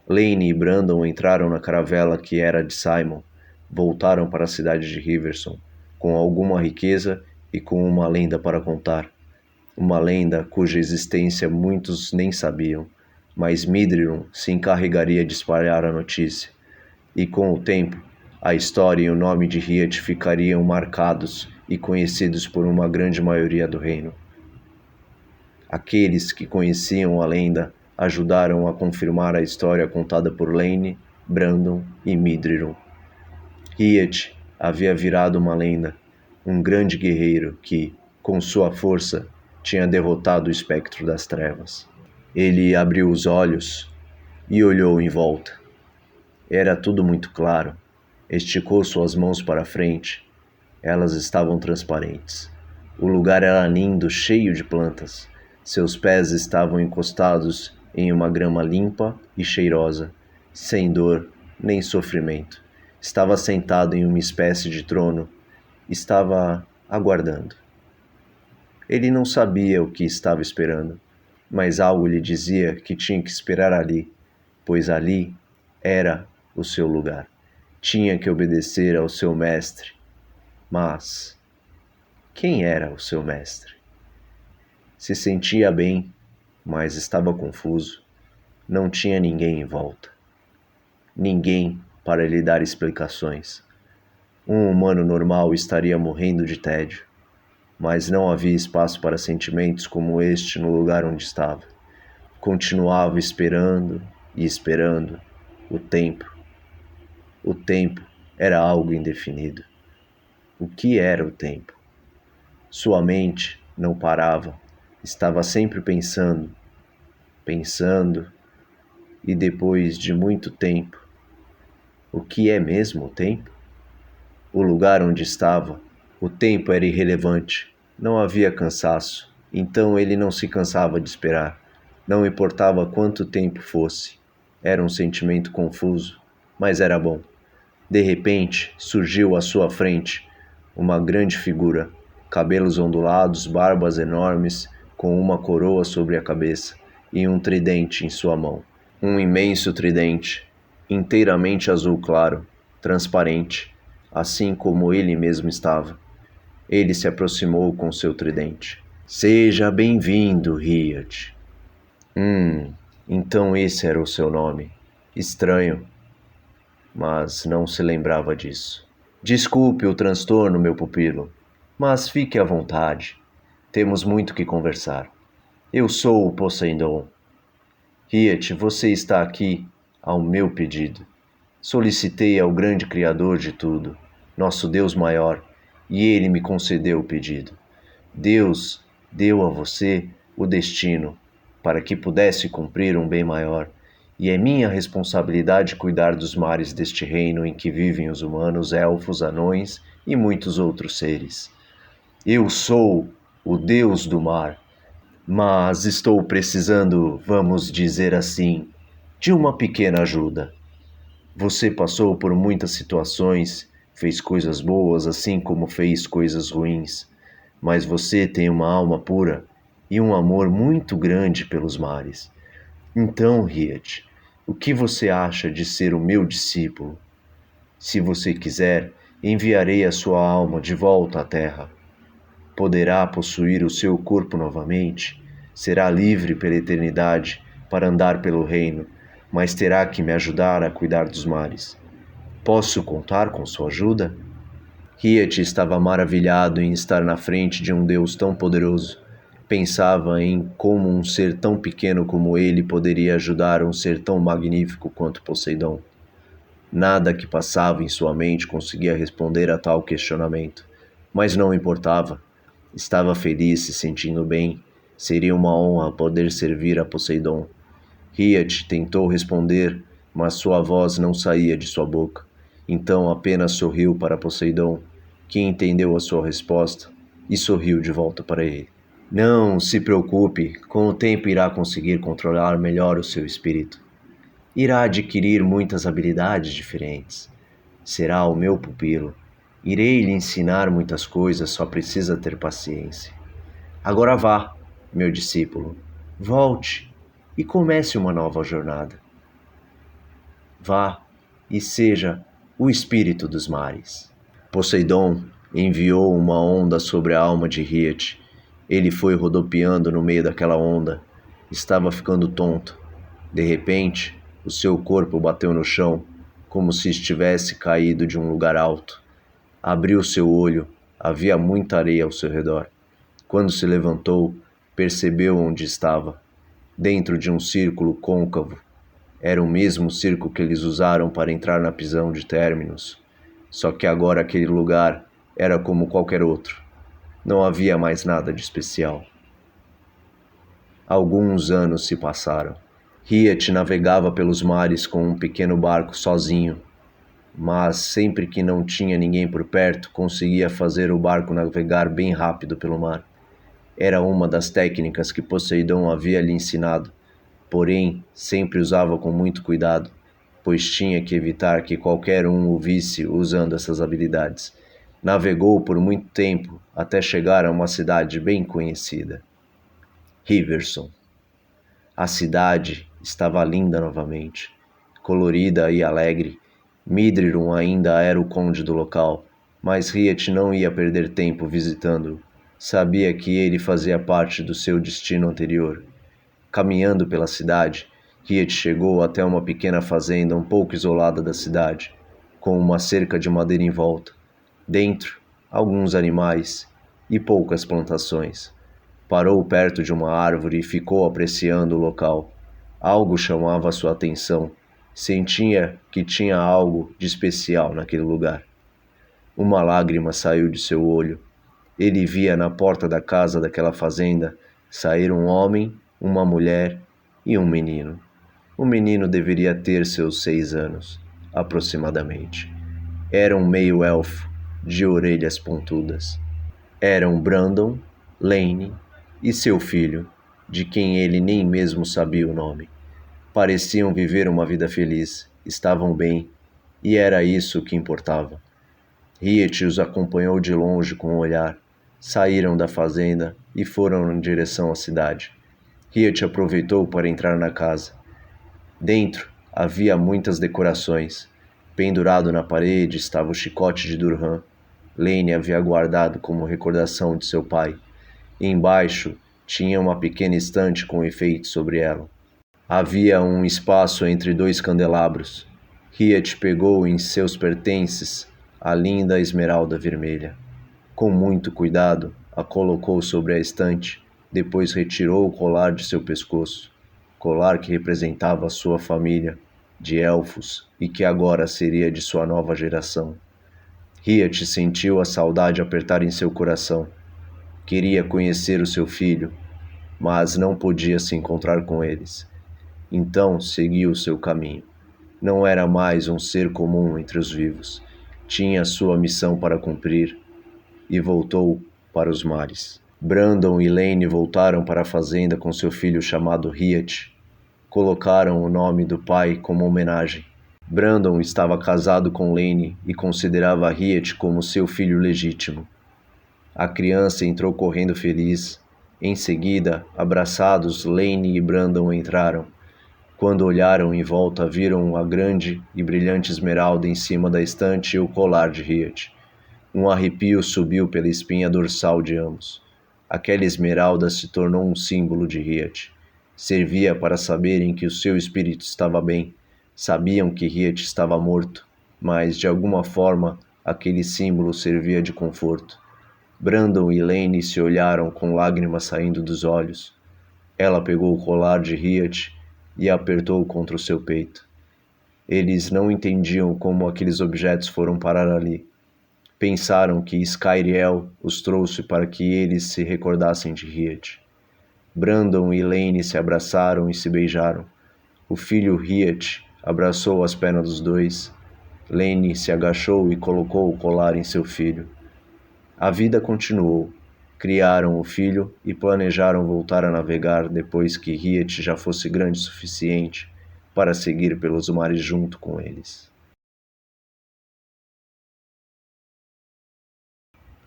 Lane e Brandon entraram na caravela que era de Simon, voltaram para a cidade de Riverson, com alguma riqueza e com uma lenda para contar. Uma lenda cuja existência muitos nem sabiam, mas Midrion se encarregaria de espalhar a notícia. E com o tempo, a história e o nome de Riet ficariam marcados e conhecidos por uma grande maioria do reino. Aqueles que conheciam a lenda ajudaram a confirmar a história contada por Lane, Brandon e Midrion. Riet havia virado uma lenda, um grande guerreiro que, com sua força, tinha derrotado o espectro das trevas. Ele abriu os olhos e olhou em volta. Era tudo muito claro. Esticou suas mãos para frente. Elas estavam transparentes. O lugar era lindo, cheio de plantas. Seus pés estavam encostados em uma grama limpa e cheirosa, sem dor nem sofrimento. Estava sentado em uma espécie de trono. Estava aguardando. Ele não sabia o que estava esperando, mas algo lhe dizia que tinha que esperar ali, pois ali era o seu lugar. Tinha que obedecer ao seu mestre. Mas quem era o seu mestre? Se sentia bem, mas estava confuso. Não tinha ninguém em volta. Ninguém para lhe dar explicações. Um humano normal estaria morrendo de tédio, mas não havia espaço para sentimentos como este no lugar onde estava. Continuava esperando e esperando. O tempo. O tempo era algo indefinido. O que era o tempo? Sua mente não parava. Estava sempre pensando, e depois de muito tempo, o que é mesmo o tempo? O lugar onde estava, o tempo era irrelevante, não havia cansaço, então ele não se cansava de esperar, não importava quanto tempo fosse. Era um sentimento confuso, mas era bom. De repente, surgiu à sua frente uma grande figura, cabelos ondulados, barbas enormes, com uma coroa sobre a cabeça e um tridente em sua mão. Um imenso tridente, inteiramente azul claro, transparente, assim como ele mesmo estava. Ele se aproximou com seu tridente. Seja bem-vindo, Riet. Então esse era o seu nome. Estranho, mas não se lembrava disso. Desculpe o transtorno, meu pupilo, mas fique à vontade. Temos muito que conversar. Eu sou o Poseidon. Riet, você está aqui ao meu pedido. Solicitei ao grande Criador de tudo, nosso Deus maior, e ele me concedeu o pedido. Deus deu a você o destino para que pudesse cumprir um bem maior, e é minha responsabilidade cuidar dos mares deste reino em que vivem os humanos, elfos, anões e muitos outros seres. Eu sou o Deus do mar, mas estou precisando, vamos dizer assim, de uma pequena ajuda. Você passou por muitas situações, fez coisas boas assim como fez coisas ruins, mas você tem uma alma pura e um amor muito grande pelos mares. Então, Riet, o que você acha de ser o meu discípulo? Se você quiser, enviarei a sua alma de volta à terra. Poderá possuir o seu corpo novamente, será livre pela eternidade para andar pelo reino, mas terá que me ajudar a cuidar dos mares. Posso contar com sua ajuda? Riet estava maravilhado em estar na frente de um Deus tão poderoso. Pensava em como um ser tão pequeno como ele poderia ajudar um ser tão magnífico quanto Poseidon. Nada que passava em sua mente conseguia responder a tal questionamento, mas não importava. Estava feliz, se sentindo bem. Seria uma honra poder servir a Poseidon. Riet tentou responder, mas sua voz não saía de sua boca. Então apenas sorriu para Poseidon, que entendeu a sua resposta e sorriu de volta para ele. Não se preocupe, com o tempo irá conseguir controlar melhor o seu espírito. Irá adquirir muitas habilidades diferentes. Será o meu pupilo. Irei lhe ensinar muitas coisas, só precisa ter paciência. Agora vá, meu discípulo, volte e comece uma nova jornada. Vá e seja o espírito dos mares. Poseidon enviou uma onda sobre a alma de Riet. Ele foi rodopiando no meio daquela onda. Estava ficando tonto. De repente, o seu corpo bateu no chão, como se estivesse caído de um lugar alto. Abriu seu olho, havia muita areia ao seu redor. Quando se levantou, percebeu onde estava. Dentro de um círculo côncavo. Era o mesmo círculo que eles usaram para entrar na prisão de Terminus. Só que agora aquele lugar era como qualquer outro. Não havia mais nada de especial. Alguns anos se passaram. Riet navegava pelos mares com um pequeno barco sozinho, mas sempre que não tinha ninguém por perto, conseguia fazer o barco navegar bem rápido pelo mar. Era uma das técnicas que Poseidon havia lhe ensinado, porém sempre usava com muito cuidado, pois tinha que evitar que qualquer um o visse usando essas habilidades. Navegou por muito tempo até chegar a uma cidade bem conhecida, Riverson. A cidade estava linda novamente, colorida e alegre. Midrirum ainda era o conde do local, mas Riet não ia perder tempo visitando-o. Sabia que ele fazia parte do seu destino anterior. Caminhando pela cidade, Riet chegou até uma pequena fazenda um pouco isolada da cidade, com uma cerca de madeira em volta. Dentro, alguns animais e poucas plantações. Parou perto de uma árvore e ficou apreciando o local. Algo chamava sua atenção. Sentia que tinha algo de especial naquele lugar. Uma lágrima saiu de seu olho. Ele via na porta da casa daquela fazenda sair um homem, uma mulher e um menino. O menino deveria ter seus 6 anos, aproximadamente. Era um meio-elfo, de orelhas pontudas. Eram Brandon, Lane e seu filho, de quem ele nem mesmo sabia o nome. Pareciam viver uma vida feliz, estavam bem, e era isso que importava. Riet os acompanhou de longe com o olhar. Saíram da fazenda e foram em direção à cidade. Riet aproveitou para entrar na casa. Dentro havia muitas decorações. Pendurado na parede estava o chicote de Durham. Lane havia guardado como recordação de seu pai. Embaixo tinha uma pequena estante com enfeite sobre ela. Havia um espaço entre 2 candelabros. Riet pegou em seus pertences a linda esmeralda vermelha. Com muito cuidado, a colocou sobre a estante Depois retirou o colar de seu pescoço, colar que representava a sua família de elfos e que agora seria de sua nova geração. Riet sentiu a saudade apertar em seu coração. Queria conhecer o seu filho, mas não podia se encontrar com eles. Então seguiu o seu caminho. Não era mais um ser comum entre os vivos. Tinha sua missão para cumprir e voltou para os mares. Brandon e Lane voltaram para a fazenda com seu filho chamado Riet. Colocaram o nome do pai como homenagem. Brandon estava casado com Lane e considerava Riet como seu filho legítimo. A criança entrou correndo feliz. Em seguida, abraçados, Lane e Brandon entraram. Quando olharam em volta, viram a grande e brilhante esmeralda em cima da estante e o colar de Riet. Um arrepio subiu pela espinha dorsal de ambos. Aquela esmeralda se tornou um símbolo de Riet. Servia para saberem que o seu espírito estava bem. Sabiam que Riet estava morto, mas de alguma forma aquele símbolo servia de conforto. Brandon e Lane se olharam com lágrimas saindo dos olhos. Ela pegou o colar de Riet e apertou contra o seu peito. Eles não entendiam como aqueles objetos foram parar ali. Pensaram que Skyriel os trouxe para que eles se recordassem de Riet. Brandon e Lane se abraçaram e se beijaram. O filho Riet abraçou as pernas dos dois. Lane se agachou e colocou o colar em seu filho. A vida continuou. Criaram o filho e planejaram voltar a navegar depois que Riet já fosse grande o suficiente para seguir pelos mares junto com eles.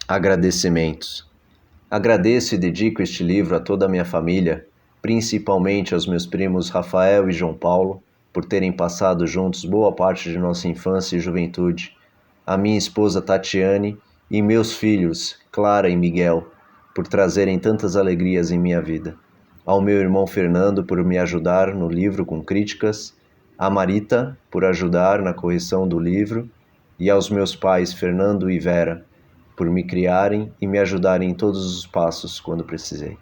Agradecimentos. Agradeço e dedico este livro a toda a minha família, principalmente aos meus primos Rafael e João Paulo, por terem passado juntos boa parte de nossa infância e juventude, a minha esposa Tatiane e meus filhos, Clara e Miguel, por trazerem tantas alegrias em minha vida, ao meu irmão Fernando por me ajudar no livro com críticas, a Marita por ajudar na correção do livro e aos meus pais Fernando e Vera por me criarem e me ajudarem em todos os passos quando precisei.